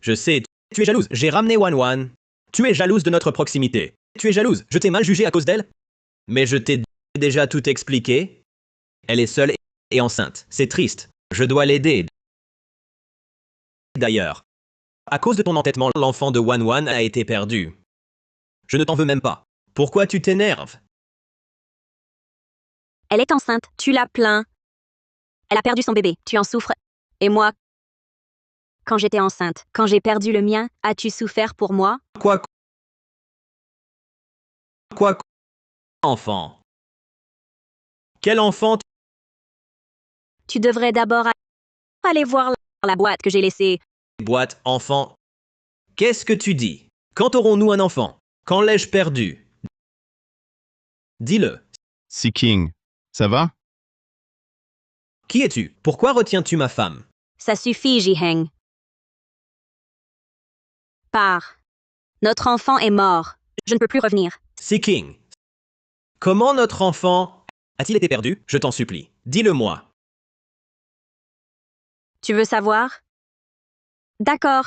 Je sais, tu es jalouse. J'ai ramené Wan. Tu es jalouse de notre proximité. Tu es jalouse. Je t'ai mal jugé à cause d'elle. Mais je t'ai déjà tout expliqué. Elle est seule et enceinte. C'est triste. Je dois l'aider. D'ailleurs, à cause de ton entêtement, l'enfant de Wan a été perdu. Je ne t'en veux même pas. Pourquoi tu t'énerves? Elle est enceinte. Tu la plains. Elle a perdu son bébé. Tu en souffres. Et moi, quand j'étais enceinte, quand j'ai perdu le mien, as-tu souffert pour moi? Quoi? Enfant? Quel enfant? Tu devrais d'abord aller voir la boîte que j'ai laissée. Boîte, enfant? Qu'est-ce que tu dis? Quand aurons-nous un enfant? Quand l'ai-je perdu? Dis-le. Seeking. Ça va? Qui es-tu? Pourquoi retiens-tu ma femme? Ça suffit, Jiheng. Pars. Notre enfant est mort. Je ne peux plus revenir. Seeking. Comment notre enfant a-t-il été perdu? Je t'en supplie. Dis-le-moi. Tu veux savoir? D'accord.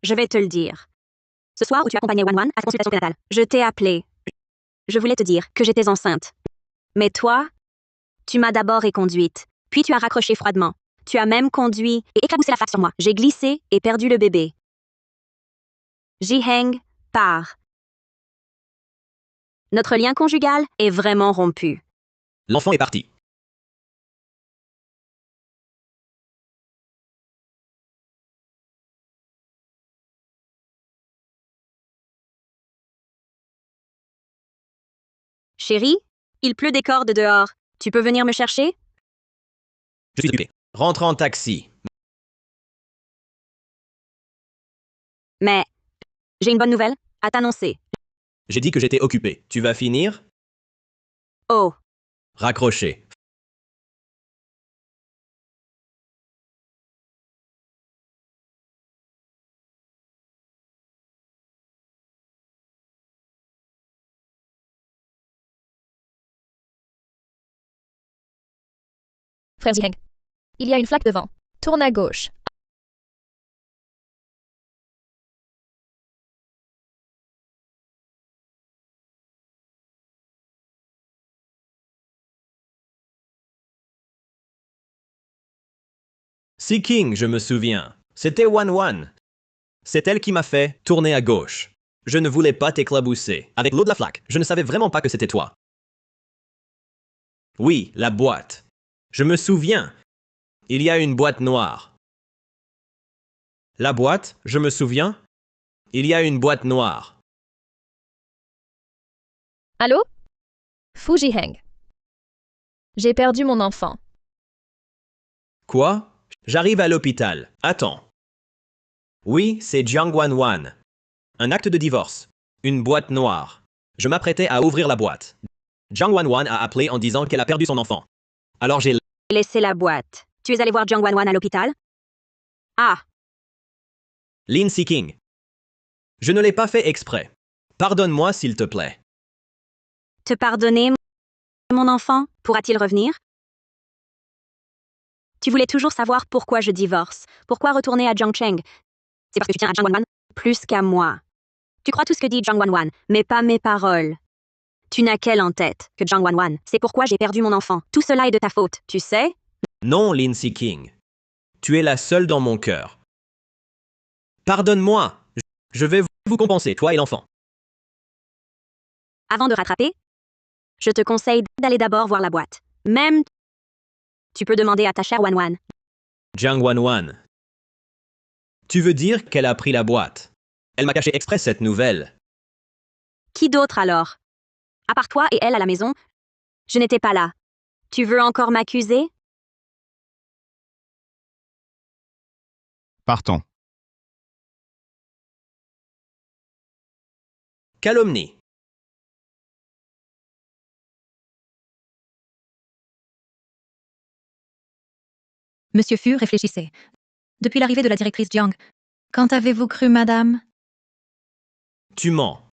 Je vais te le dire. Ce soir où tu accompagnais Wan à sa consultation prénatale, je t'ai appelé. Je voulais te dire que j'étais enceinte. Mais toi, tu m'as d'abord éconduite. Puis tu as raccroché froidement. Tu as même conduit et éclaboussé la face sur moi. J'ai glissé et perdu le bébé. Jiheng, pars. Notre lien conjugal est vraiment rompu. L'enfant est parti. Chérie, il pleut des cordes dehors. Tu peux venir me chercher? Je suis occupé. Rentre en taxi. Mais j'ai une bonne nouvelle à t'annoncer. J'ai dit que j'étais occupé. Tu vas finir? Oh, Raccroché. Frère Jiheng. Il y a une flaque devant. Tourne à gauche. Seeking, je me souviens. C'était Wan. C'est elle qui m'a fait tourner à gauche. Je ne voulais pas t'éclabousser. Avec l'eau de la flaque, je ne savais vraiment pas que c'était toi. Oui, la boîte. Je me souviens. Il y a une boîte noire. La boîte, je me souviens. Il y a une boîte noire. Allô? Fu Jiheng. J'ai perdu mon enfant. Quoi? J'arrive à l'hôpital. Attends. Oui, c'est Jiang Wan. Un acte de divorce. Une boîte noire. Je m'apprêtais à ouvrir la boîte. Jiang Wan a appelé en disant qu'elle a perdu son enfant. Alors j'ai laissez la boîte. Tu es allé voir Jiang Wan à l'hôpital? Ah, Lin Seeking. Je ne l'ai pas fait exprès. Pardonne-moi s'il te plaît. te pardonner, mon enfant? Pourra-t-il revenir? Tu voulais toujours savoir pourquoi je divorce. Pourquoi retourner à Jiangcheng? C'est parce que tu tiens à Jiang Wan plus qu'à moi. Tu crois tout ce que dit Jiang Wan, mais pas mes paroles. Tu n'as qu'elle en tête, que Jiang Wan. C'est pourquoi j'ai perdu mon enfant. Tout cela est de ta faute, tu sais? Non, Lin Seeking. Tu es la seule dans mon cœur. Pardonne-moi. Je vais vous compenser, toi et l'enfant. Avant de rattraper, je te conseille d'aller d'abord voir la boîte. Même, tu peux demander à ta chère Wan. Jiang Wan. Tu veux dire qu'elle a pris la boîte? Elle m'a caché exprès cette nouvelle. Qui d'autre alors? À part toi et elle à la maison, je n'étais pas là. Tu veux encore m'accuser? Partons. Calomnie. Monsieur Fu, réfléchissez. Depuis l'arrivée de la directrice Jiang, quand avez-vous cru, madame? Tu mens.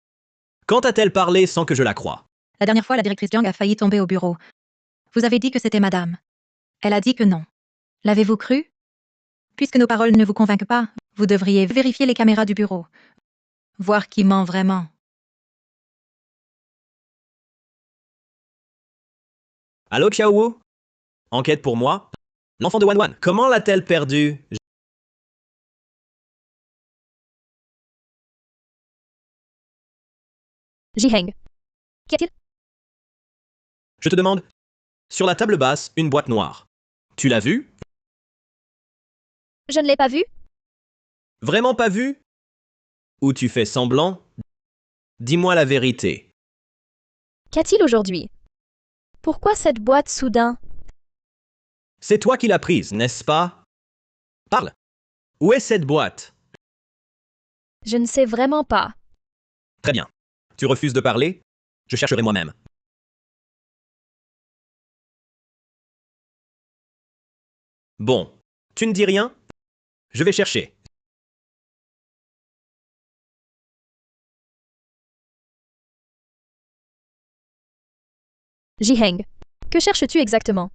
Quand a-t-elle parlé sans que je la croie? La dernière fois, la directrice Jiang a failli tomber au bureau. Vous avez dit que c'était madame. Elle a dit que non. L'avez-vous cru? Puisque nos paroles ne vous convainquent pas, vous devriez vérifier les caméras du bureau. Voir qui ment vraiment. Allô, Xiaowu? Enquête pour moi? L'enfant de Wanwan, comment l'a-t-elle perdu? Jiheng. Qu'y a-t-il? Je te demande. Sur la table basse, une boîte noire. Tu l'as vue? Je ne l'ai pas vu. Vraiment pas vue? Ou tu fais semblant? Dis-moi la vérité. Qu'a-t-il aujourd'hui? Pourquoi cette boîte soudain? C'est toi qui l'as prise, n'est-ce pas? Parle. Où est cette boîte? Je ne sais vraiment pas. Très bien. Tu refuses de parler? Je chercherai moi-même. Bon. Tu ne dis rien? Je vais chercher. Jiheng. Que cherches-tu exactement?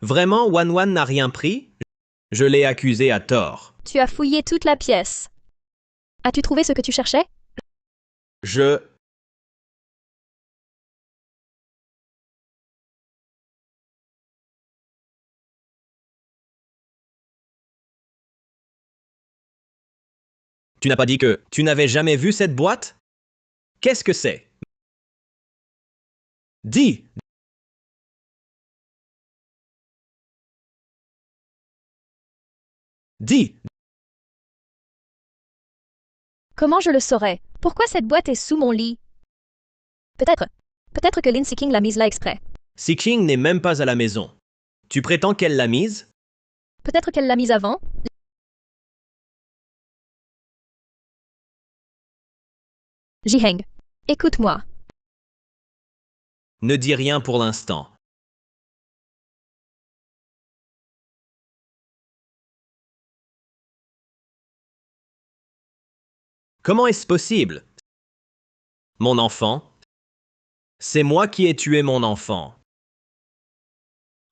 Vraiment, Wanwan n'a rien pris? Je l'ai accusé à tort. Tu as fouillé toute la pièce. As-tu trouvé ce que tu cherchais? Je... Tu n'as pas dit que tu n'avais jamais vu cette boîte? Qu'est-ce que c'est? Dis! Dis! Comment je le saurais? Pourquoi cette boîte est sous mon lit? Peut-être que Lin Seeking l'a mise là exprès. Seeking n'est même pas à la maison. Tu prétends qu'elle l'a mise? Peut-être qu'elle l'a mise avant. Jiheng. Écoute-moi. Ne dis rien pour l'instant. Comment est-ce possible? Mon enfant? C'est moi qui ai tué mon enfant.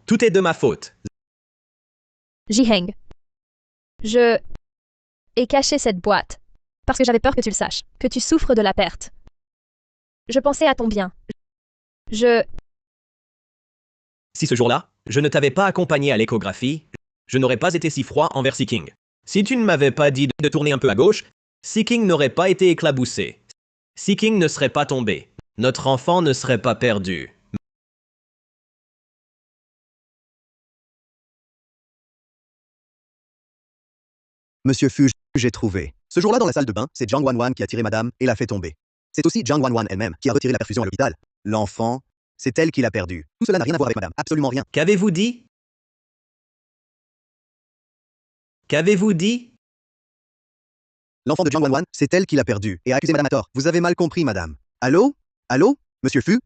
Tout est de ma faute. Jiheng. Je ai caché cette boîte. Parce que j'avais peur que tu le saches. Que tu souffres de la perte. Je pensais à ton bien. Si ce jour-là, je ne t'avais pas accompagné à l'échographie, je n'aurais pas été si froid envers Seeking. Si tu ne m'avais pas dit de tourner un peu à gauche, Seeking n'aurait pas été éclaboussé. Seeking ne serait pas tombé. Notre enfant ne serait pas perdu. Monsieur Fu, j'ai trouvé. Ce jour-là, dans la salle de bain, c'est Jiang Wanwan qui a tiré madame et l'a fait tomber. C'est aussi Jiang Wanwan elle-même qui a retiré la perfusion à l'hôpital. L'enfant, c'est elle qui l'a perdu. Tout cela n'a rien à voir avec madame, absolument rien. Qu'avez-vous dit? Qu'avez-vous dit? L'enfant de Jiang Wanwan, c'est elle qui l'a perdu et a accusé madame à tort. Vous avez mal compris, madame. Allô? Allô? Monsieur Fu?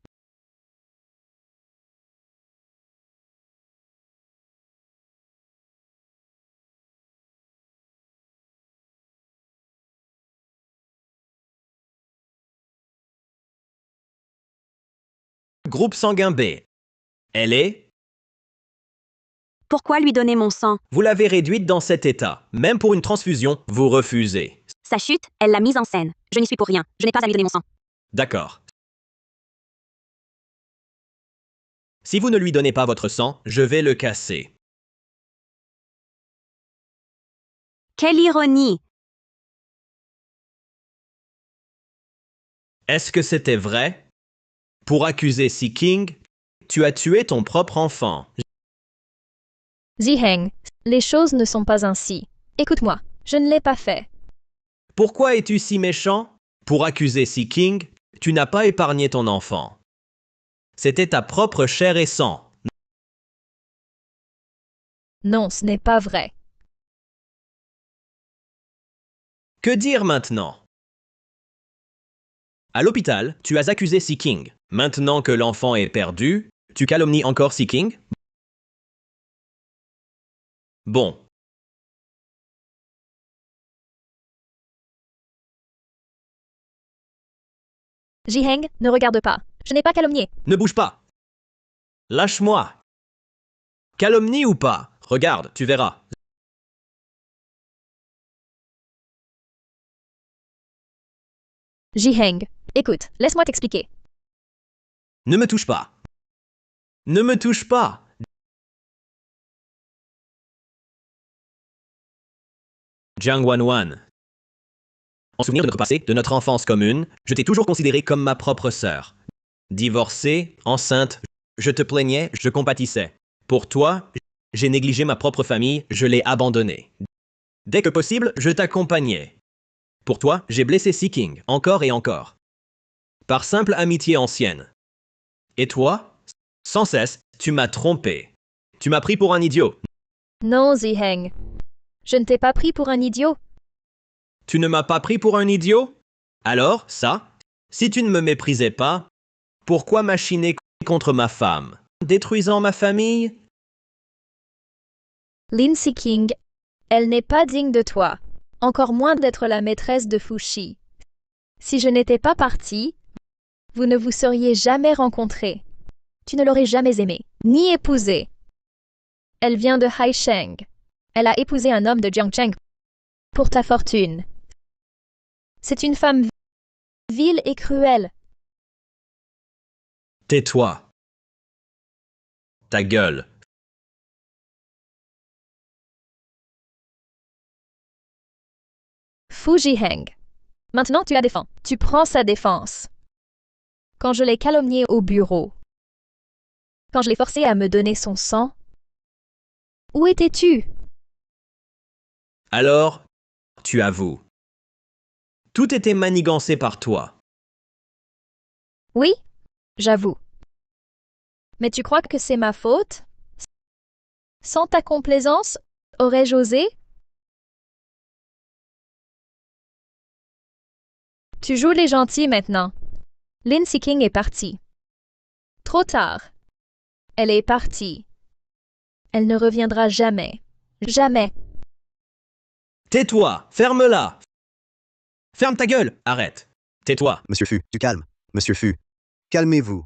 Groupe sanguin B. Elle est? Pourquoi lui donner mon sang? Vous l'avez réduite dans cet état. Même pour une transfusion, vous refusez. Sa chute, elle l'a mise en scène. Je n'y suis pour rien. Je n'ai pas à lui donner mon sang. D'accord. Si vous ne lui donnez pas votre sang, je vais le casser. Quelle ironie! Est-ce que c'était vrai? Pour accuser Seeking, tu as tué ton propre enfant. Ziheng. Les choses ne sont pas ainsi. Écoute-moi, je ne l'ai pas fait. Pourquoi es-tu si méchant? Pour accuser Seeking, tu n'as pas épargné ton enfant. C'était ta propre chair et sang. Non, ce n'est pas vrai. Que dire maintenant? À l'hôpital, tu as accusé Seeking. Maintenant que l'enfant est perdu, tu calomnies encore Seeking? Bon. Ji-heng, ne regarde pas. Je n'ai pas calomnié. Ne bouge pas. Lâche-moi. Calomnie ou pas? Regarde, tu verras. Ji-heng, écoute, laisse-moi t'expliquer. Ne me touche pas. Ne me touche pas. Jiang Wanwan. En souvenir de notre passé, de notre enfance commune, je t'ai toujours considéré comme ma propre sœur. Divorcée, enceinte, je te plaignais, je compatissais. Pour toi, j'ai négligé ma propre famille, je l'ai abandonnée. Dès que possible, je t'accompagnais. Pour toi, j'ai blessé Seeking, encore et encore. Par simple amitié ancienne. Et toi, sans cesse, tu m'as trompé. Tu m'as pris pour un idiot. Non, Ji-heng. Je ne t'ai pas pris pour un idiot. Tu ne m'as pas pris pour un idiot? Alors, ça, si tu ne me méprisais pas, pourquoi machiner contre ma femme, détruisant ma famille? Lin Seeking, elle n'est pas digne de toi, encore moins d'être la maîtresse de Fushi. Si je n'étais pas partie, vous ne vous seriez jamais rencontrés. Tu ne l'aurais jamais aimée, ni épousée. Elle vient de Haisheng. Elle a épousé un homme de Jiangcheng pour ta fortune. C'est une femme vile et cruelle. Tais-toi. Ta gueule. Fu Ji-heng. Maintenant tu la défends. Tu prends sa défense. Quand je l'ai calomniée au bureau. Quand je l'ai forcé à me donner son sang. Où étais-tu? Alors, tu avoues. Tout était manigancé par toi. Oui, j'avoue. Mais tu crois que c'est ma faute? Sans ta complaisance, aurais-je osé? Tu joues les gentils maintenant. Lin Seeking est partie. Trop tard. Elle est partie. Elle ne reviendra jamais. Jamais. Tais-toi. Ferme-la. Ferme ta gueule. Arrête. Tais-toi. Monsieur Fu, tu calmes. Monsieur Fu, calmez-vous.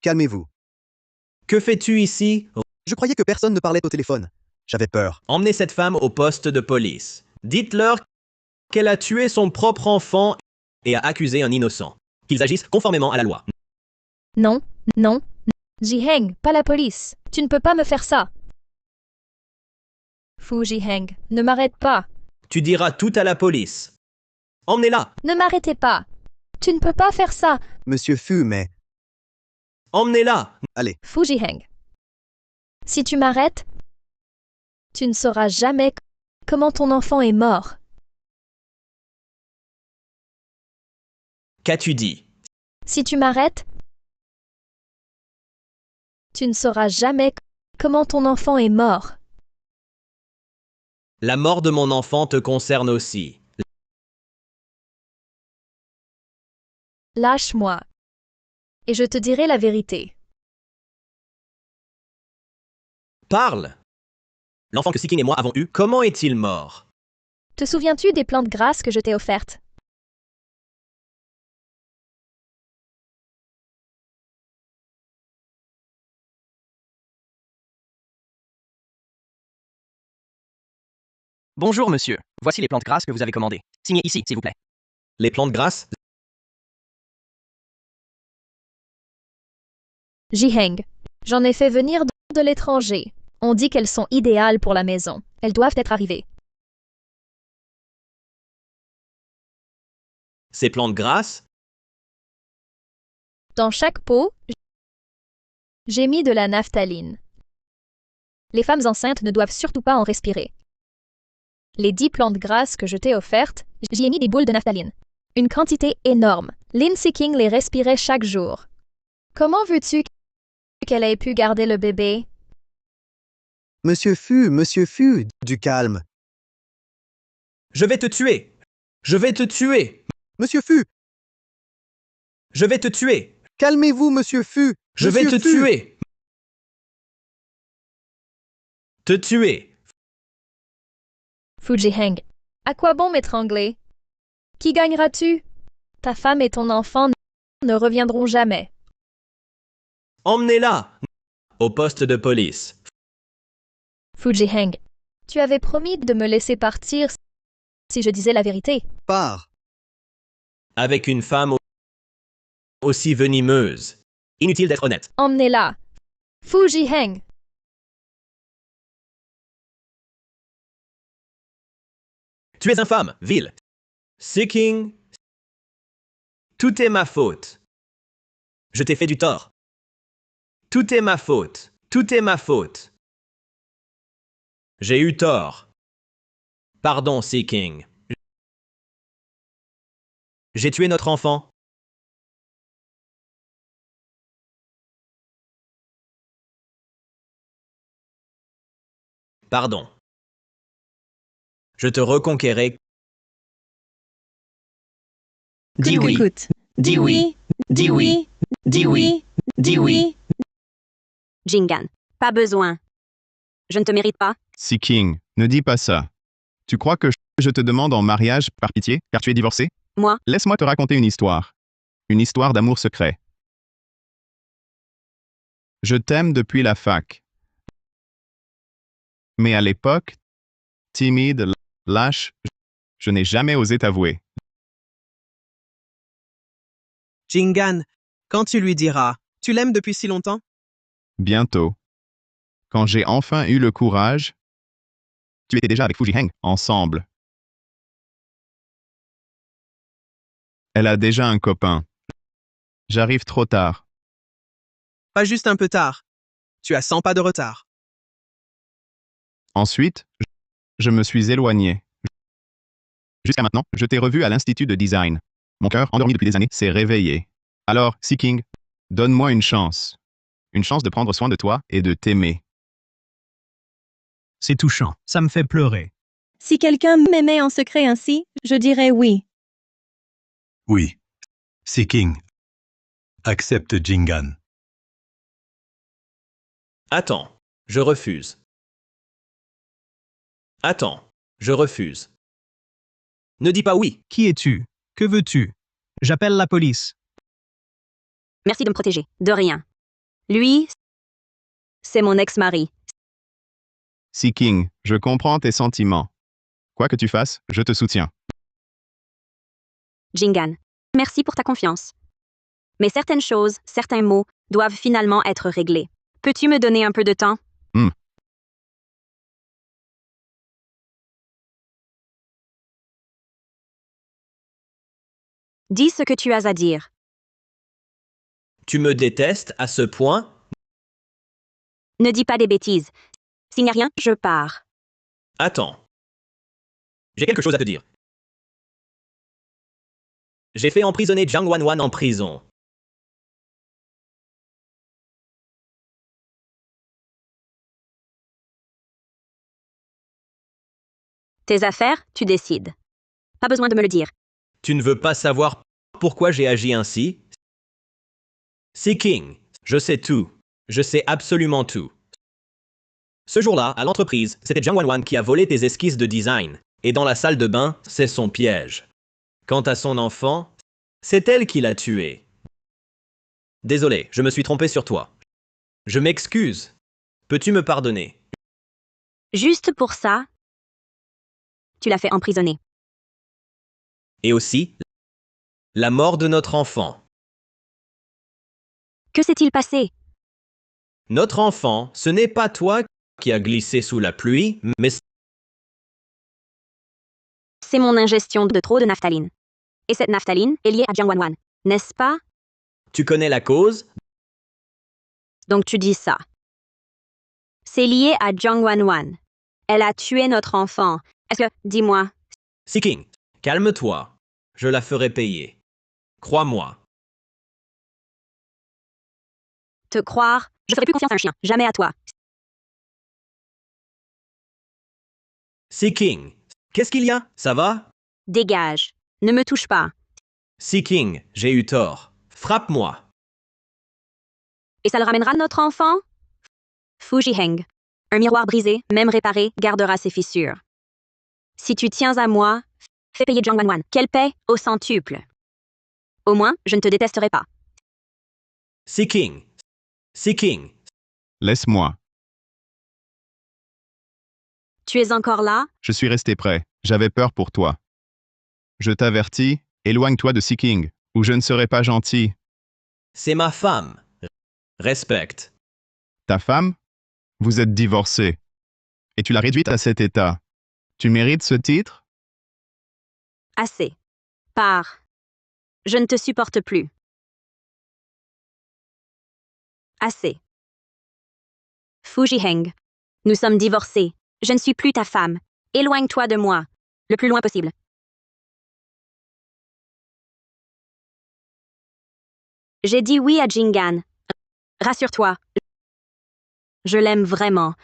Calmez-vous. Que fais-tu ici? Je croyais que personne ne parlait au téléphone. J'avais peur. Emmenez cette femme au poste de police. Dites-leur qu'elle a tué son propre enfant et a accusé un innocent. Qu'ils agissent conformément à la loi. Non, non. Ji-heng, pas la police. Tu ne peux pas me faire ça. Fu Ji-heng, ne m'arrête pas. Tu diras tout à la police. Emmenez-la. Ne m'arrêtez pas. Tu ne peux pas faire ça. Monsieur Fu, mais... Emmenez-la. Allez. Fu Ji-heng. Si tu m'arrêtes, tu ne sauras jamais comment ton enfant est mort. Qu'as-tu dit? Si tu m'arrêtes, tu ne sauras jamais comment ton enfant est mort. La mort de mon enfant te concerne aussi. Lâche-moi. Et je te dirai la vérité. Parle. L'enfant que Seeking et moi avons eu, comment est-il mort? Te souviens-tu des plantes grasses que je t'ai offertes? Bonjour, monsieur. Voici les plantes grasses que vous avez commandées. Signez ici, s'il vous plaît. Les plantes grasses? Ji-heng. J'en ai fait venir de l'étranger. On dit qu'elles sont idéales pour la maison. Elles doivent être arrivées. Ces plantes grasses? Dans chaque pot, j'ai mis de la naphtaline. Les femmes enceintes ne doivent surtout pas en respirer. Les 10 plantes grasses que je t'ai offertes, j'y ai mis des boules de naphtaline. Une quantité énorme. Lin Seeking les respirait chaque jour. Comment veux-tu qu'elle ait pu garder le bébé? Monsieur Fu, du calme. Je vais te tuer. Je vais te tuer. Monsieur Fu, Je vais te tuer. calmez-vous, Monsieur Fu. Je vais te Monsieur Fu. tuer. Te tuer. Fu Jiheng. À quoi bon m'étrangler? Qui gagneras-tu? Ta femme et ton enfant ne reviendront jamais. Emmenez-la au poste de police. Fu Jiheng. Tu avais promis de me laisser partir si je disais la vérité. Pars. Avec une femme aussi venimeuse. Inutile d'être honnête. Emmenez-la. Fu Jiheng. Tu es infâme, vil. Seeking. Tout est ma faute. Je t'ai fait du tort. Tout est ma faute. Tout est ma faute. J'ai eu tort. Pardon, Seeking. J'ai tué notre enfant. Pardon. Je te reconquérai. Dis oui. Dis oui. Dis oui. Dis oui. Dis oui. Jingan. Pas besoin. Je ne te mérite pas. Seeking, ne dis pas ça. Tu crois que je te demande en mariage par pitié, car tu es divorcé? Moi, Laisse-moi te raconter une histoire. Une histoire d'amour secret. Je t'aime depuis la fac. Mais à l'époque, timide, lâche, je n'ai jamais osé t'avouer. Jingan, quand tu lui diras, tu l'aimes depuis si longtemps? Bientôt. Quand j'ai enfin eu le courage, tu étais déjà avec Fu Jiheng, ensemble. Elle a déjà un copain. J'arrive trop tard. Pas juste un peu tard. Tu as 100 pas de retard. Ensuite, je me suis éloigné. Jusqu'à maintenant, je t'ai revu à l'Institut de Design. Mon cœur, endormi depuis des années, s'est réveillé. Alors, Seeking, donne-moi une chance. Une chance de prendre soin de toi et de t'aimer. C'est touchant, ça me fait pleurer. Si quelqu'un m'aimait en secret ainsi, je dirais oui. Oui. Seeking. Accepte Jingan. Attends, je refuse. Attends, je refuse. Ne dis pas oui. Qui es-tu? Que veux-tu? J'appelle la police. merci de me protéger. De rien. Lui, c'est mon ex-mari. Seeking, je comprends tes sentiments. Quoi que tu fasses, je te soutiens. Jingan. Merci pour ta confiance. Mais certaines choses, certains mots, doivent finalement être réglés. Peux-tu me donner un peu de temps? Dis ce que tu as à dire. Tu me détestes à ce point? Ne dis pas des bêtises. S'il n'y a rien, je pars. Attends. J'ai quelque chose à te dire. J'ai fait emprisonner Jiang Wanwan en prison. Tes affaires, tu décides. Pas besoin de me le dire. Tu ne veux pas savoir pourquoi j'ai agi ainsi? Seeking, je sais tout. Je sais absolument tout. Ce jour-là, à l'entreprise, c'était Jiang Wanwan qui a volé tes esquisses de design. Et dans la salle de bain, c'est son piège. Quant à son enfant, c'est elle qui l'a tué. Désolé, je me suis trompé sur toi. Je m'excuse. Peux-tu me pardonner? Juste pour ça, tu l'as fait emprisonner. Et aussi, la mort de notre enfant. Que s'est-il passé? Notre enfant, ce n'est pas toi qui as glissé sous la pluie, mais C'est mon ingestion de trop de naphtaline. Et cette naphtaline est liée à Jiang Wanwan, n'est-ce pas? tu connais la cause? Donc tu dis ça. C'est lié à Jiang Wanwan. Elle a tué notre enfant. Est-ce que, dis-moi, Seeking, calme-toi. Je la ferai payer. Crois-moi. te croire, je ferai plus confiance à un chien, jamais à toi. Seeking, qu'est-ce qu'il y a? Ça va? Dégage. Ne me touche pas. Seeking, j'ai eu tort. Frappe-moi. Et ça le ramènera notre enfant? Fu Jiheng. Un miroir brisé, même réparé, gardera ses fissures. Si tu tiens à moi, fais payer Zhang Wanwan. Qu'elle paie au centuple. Au moins, je ne te détesterai pas. Seeking. Seeking. Laisse-moi. Tu es encore là? Je suis resté prêt. J'avais peur pour toi. Je t'avertis, éloigne-toi de Seeking, ou je ne serai pas gentil. C'est ma femme. Respecte. Ta femme? Vous êtes divorcés. Et tu l'as réduite à cet état. Tu mérites ce titre? Assez. Pars. Je ne te supporte plus. Assez. Fu Jiheng. Nous sommes divorcés. Je ne suis plus ta femme. Éloigne-toi de moi. Le plus loin possible. J'ai dit oui à Jingan. Rassure-toi. Je l'aime vraiment.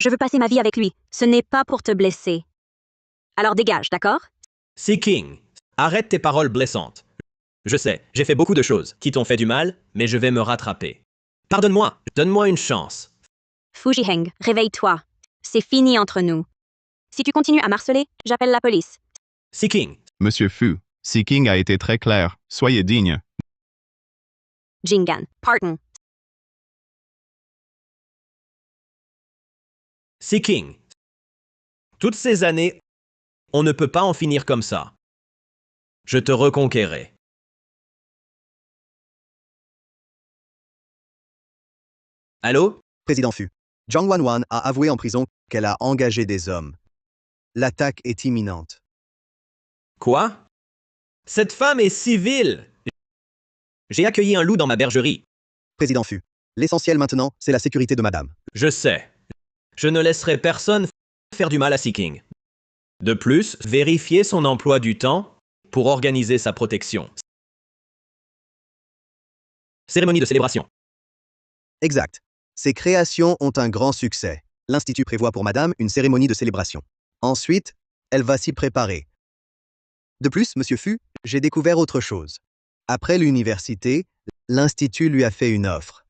Je veux passer ma vie avec lui. Ce n'est pas pour te blesser. Alors dégage, d'accord? Seeking, arrête tes paroles blessantes. Je sais, j'ai fait beaucoup de choses qui t'ont fait du mal, mais je vais me rattraper. Pardonne-moi, donne-moi une chance. Fu Jiheng, réveille-toi. C'est fini entre nous. Si tu continues à m'harceler, j'appelle la police. Seeking, Monsieur Fu, Seeking a été très clair. Soyez digne. Jingan, pardon. Seeking. Toutes ces années, on ne peut pas en finir comme ça. Je te reconquérai. Allô? Président Fu. Zhang Wanwan a avoué en prison qu'elle a engagé des hommes. L'attaque est imminente. Quoi? Cette femme est civile. J'ai accueilli un loup dans ma bergerie. Président Fu. L'essentiel maintenant, c'est la sécurité de madame. Je sais. Je ne laisserai personne faire du mal à Seeking. De plus, vérifiez son emploi du temps pour organiser sa protection. Cérémonie de célébration. Exact. Ces créations ont un grand succès. L'Institut prévoit pour madame une cérémonie de célébration. Ensuite, elle va s'y préparer. De plus, monsieur Fu, j'ai découvert autre chose. Après l'université, l'Institut lui a fait une offre.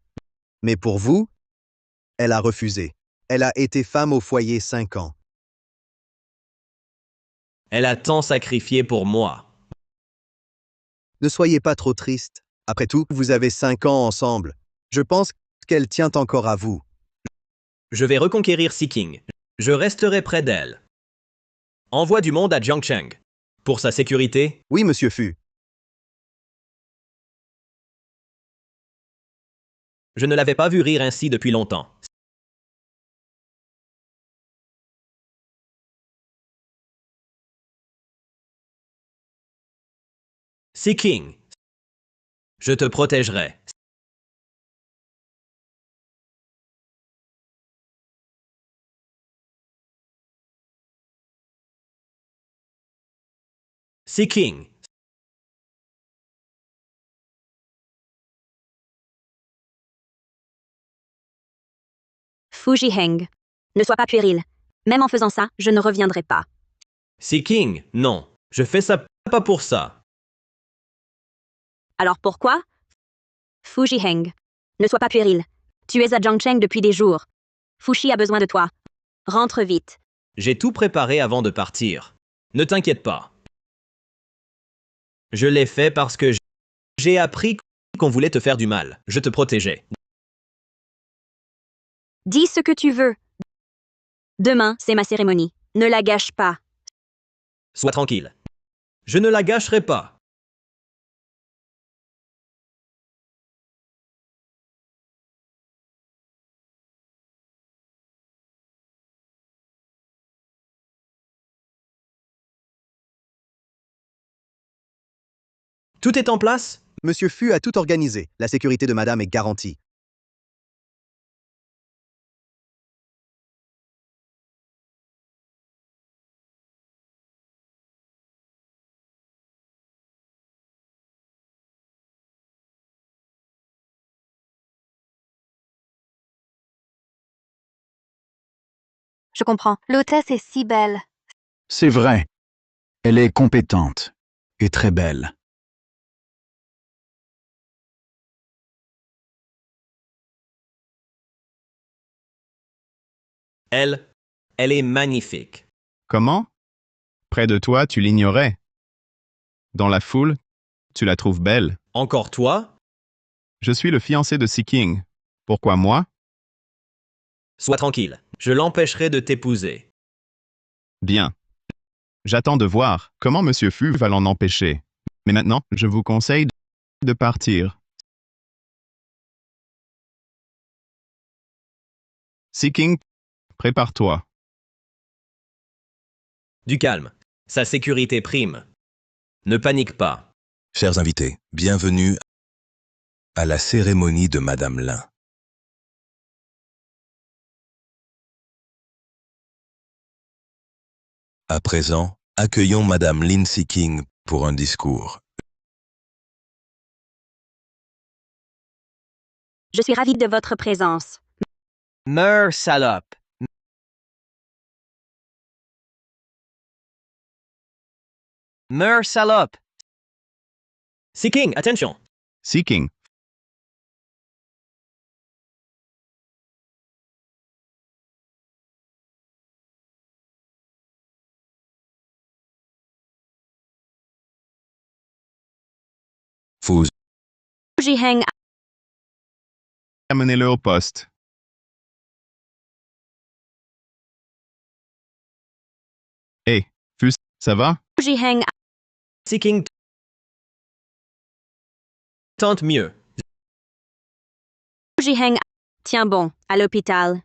Mais pour vous, elle a refusé. Elle a été femme au foyer 5 ans. Elle a tant sacrifié pour moi. Ne soyez pas trop triste. Après tout, vous avez 5 ans ensemble. Je pense qu'elle tient encore à vous. Je vais reconquérir Seeking. Je resterai près d'elle. Envoie du monde à Jiangcheng. Pour sa sécurité? Oui, monsieur Fu. Je ne l'avais pas vu rire ainsi depuis longtemps. Seeking. Je te protégerai. Seeking. Fu Jiheng. Ne sois pas puéril. Même en faisant ça, je ne reviendrai pas. Seeking, non. Je fais ça pas pour ça. Alors pourquoi? Fu Jiheng. Ne sois pas puéril. Tu es à Jiangcheng depuis des jours. Fushi a besoin de toi. Rentre vite. J'ai tout préparé avant de partir. Ne t'inquiète pas. Je l'ai fait parce que j'ai appris qu'on voulait te faire du mal. Je te protégeais. Dis ce que tu veux. Demain, c'est ma cérémonie. Ne la gâche pas. Sois tranquille. Je ne la gâcherai pas. Tout est en place? Monsieur Fu a tout organisé. La sécurité de madame est garantie. Je comprends. L'hôtesse est si belle. C'est vrai. Elle est compétente et très belle. Elle est magnifique. Comment? Près de toi, tu l'ignorais. Dans la foule, tu la trouves belle. Encore toi? Je suis le fiancé de Seeking. Pourquoi moi? Sois tranquille. Je l'empêcherai de t'épouser. Bien. J'attends de voir comment Monsieur Fu va l'en empêcher. Mais maintenant, je vous conseille de partir. Seeking, prépare-toi. Du calme. Sa sécurité prime. Ne panique pas. Chers invités, bienvenue à la cérémonie de Madame Lin. À présent, accueillons Madame Lin Seeking pour un discours. Je suis ravie de votre présence. Meurs, salope. Meurs, salope. Seeking, attention. Seeking, Vous Jiheng, amenez-le au poste. Hé, Fu, ça va? Jiheng, Seeking. Tente mieux. Jiheng. Tiens bon, à l'hôpital.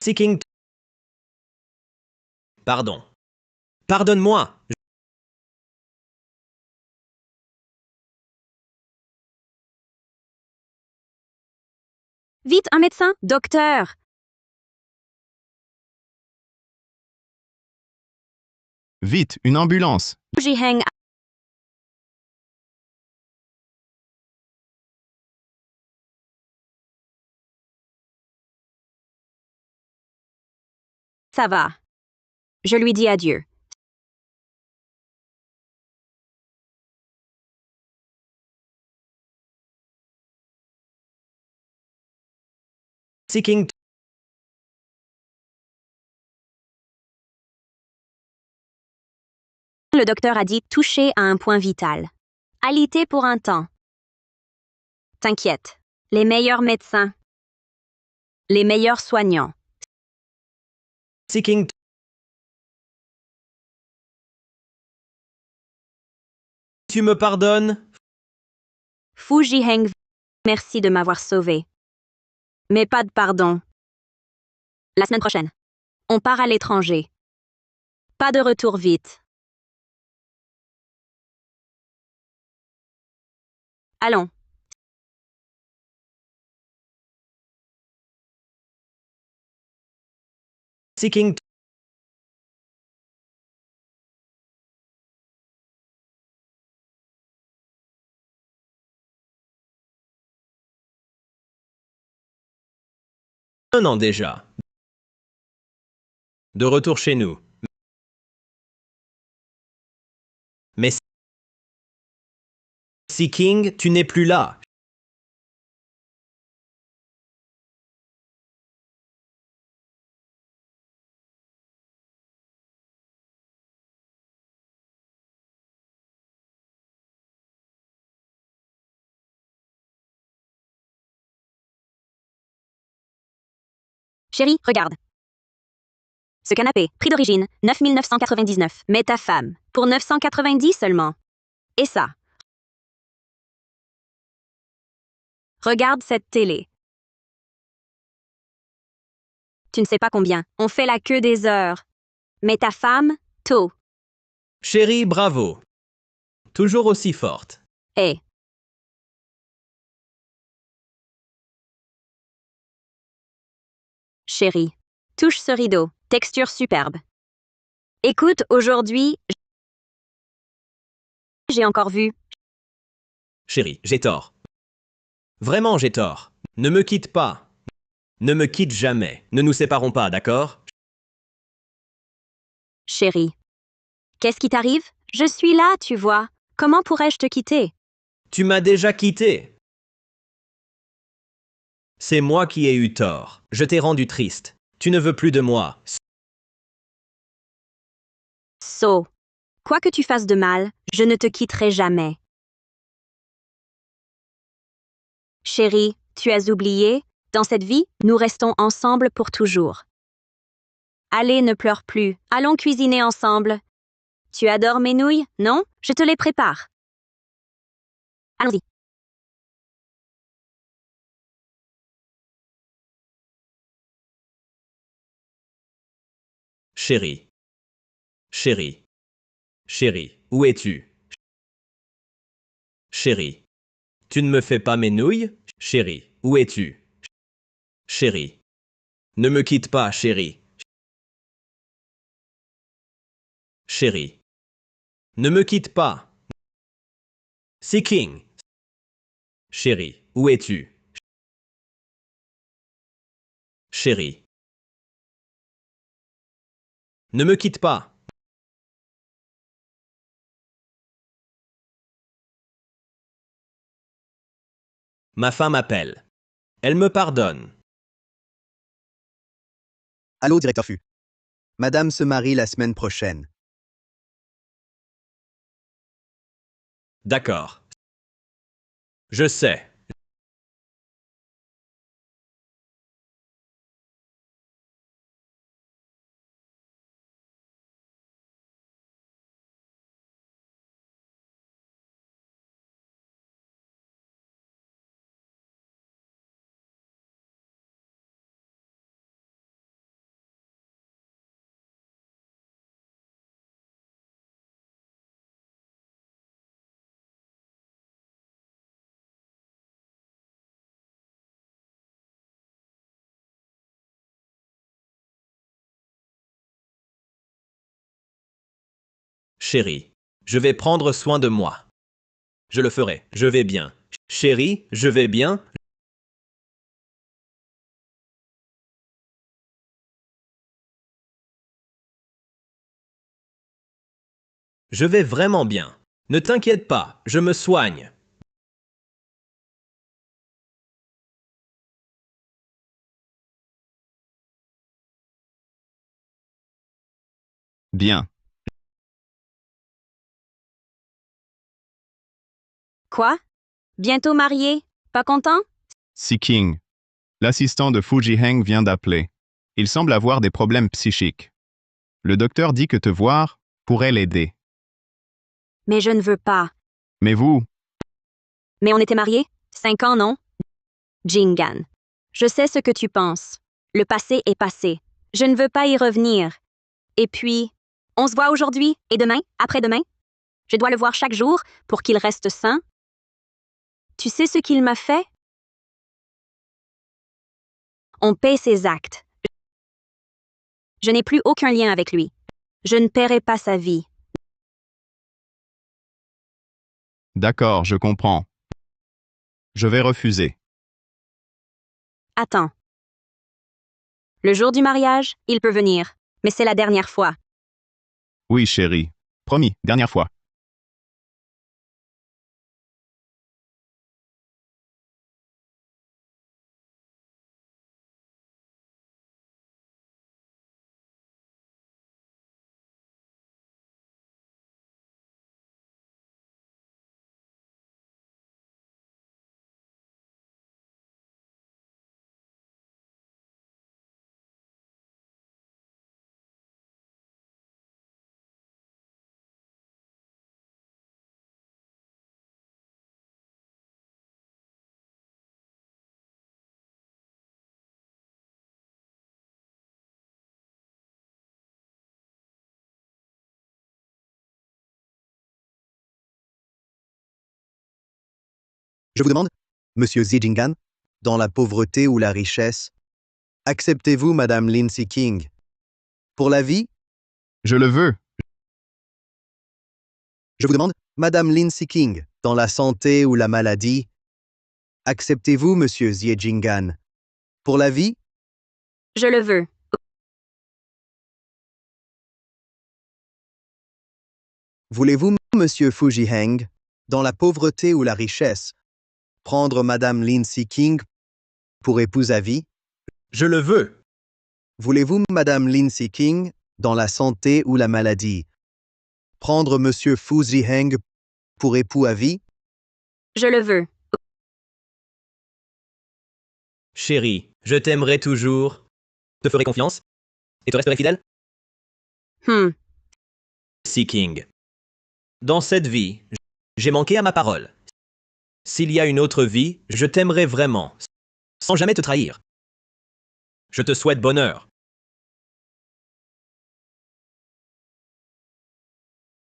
Seeking. Pardon. Pardonne-moi. Vite, un médecin, docteur. Vite, une ambulance. Jiheng, ça va. Je lui dis adieu. Seeking. Le docteur a dit toucher à un point vital. Alité pour un temps. T'inquiète. Les meilleurs médecins. Les meilleurs soignants. Seeking. Tu me pardonnes? Fu Jiheng, merci de m'avoir sauvé. Mais pas de pardon. La semaine prochaine. On part à l'étranger. Pas de retour vite. Allons. Seeking. Un an déjà. De retour chez nous. Mais Seeking, tu n'es plus là. Chérie, regarde. Ce canapé, prix d'origine, 9 999. Mais ta femme, pour 990 seulement. Et ça. Regarde cette télé. Tu ne sais pas combien. On fait la queue des heures. Mais ta femme, tôt. Chérie, bravo. Toujours aussi forte. Hé. Chérie. Touche ce rideau. Texture superbe. Écoute, aujourd'hui, j'ai encore vu. Chérie, j'ai tort. Vraiment, j'ai tort. Ne me quitte pas. Ne me quitte jamais. Ne nous séparons pas, d'accord? Chérie. Qu'est-ce qui t'arrive? Je suis là, tu vois. Comment pourrais-je te quitter? Tu m'as déjà quitté. C'est moi qui ai eu tort. Je t'ai rendu triste. Tu ne veux plus de moi. So. Quoi que tu fasses de mal, je ne te quitterai jamais. Chérie, tu as oublié, dans cette vie, nous restons ensemble pour toujours. Allez, ne pleure plus. Allons cuisiner ensemble. Tu adores mes nouilles, non? Je te les prépare. Allons-y. Chérie. Chérie. Chérie, où es-tu? Chérie. Tu ne me fais pas mes nouilles? Chérie, où es-tu? Chérie. Ne me quitte pas, chérie. Chérie. Ne me quitte pas. Seeking. Chérie, où es-tu? Chérie. Ne me quitte pas. Ma femme appelle. Elle me pardonne. Allô, directeur Fu. Madame se marie la semaine prochaine. D'accord. Je sais. Chérie, je vais prendre soin de moi. Je le ferai. Je vais bien. Chérie, je vais bien. Je vais vraiment bien. Ne t'inquiète pas, je me soigne. Bien. Quoi? Bientôt marié? Pas content? Seeking. L'assistant de Fuji Heng vient d'appeler. Il semble avoir des problèmes psychiques. Le docteur dit que te voir pourrait l'aider. Mais je ne veux pas. Mais vous, Mais on était mariés? 5 ans, non? Jingan. Je sais ce que tu penses. Le passé est passé. Je ne veux pas y revenir. Et puis, on se voit aujourd'hui et demain, après-demain? Je dois le voir chaque jour pour qu'il reste sain? Tu sais ce qu'il m'a fait? On paie ses actes. Je n'ai plus aucun lien avec lui. Je ne paierai pas sa vie. d'accord, je comprends. Je vais refuser. Attends. Le jour du mariage, il peut venir, mais c'est la dernière fois. Oui, chérie. Promis, dernière fois. Je vous demande, Monsieur Zijingan, dans la pauvreté ou la richesse, acceptez-vous Madame Lindsay King? Pour la vie? Je le veux. Je vous demande, Madame Lindsay King, dans la santé ou la maladie, acceptez-vous Monsieur Zijingan? Pour la vie? Je le veux. Voulez-vous, monsieur Fujiheng, dans la pauvreté ou la richesse, prendre madame Lin Seeking pour épouse à vie? Je le veux. Voulez-vous, madame Lin Seeking, dans la santé ou la maladie, prendre monsieur Fujiheng pour époux à vie? Je le veux. Chérie, je t'aimerai toujours. Te ferai confiance et te resterai fidèle. Seeking. Dans cette vie, j'ai manqué à ma parole. S'il y a une autre vie, je t'aimerai vraiment, sans jamais te trahir. Je te souhaite bonheur.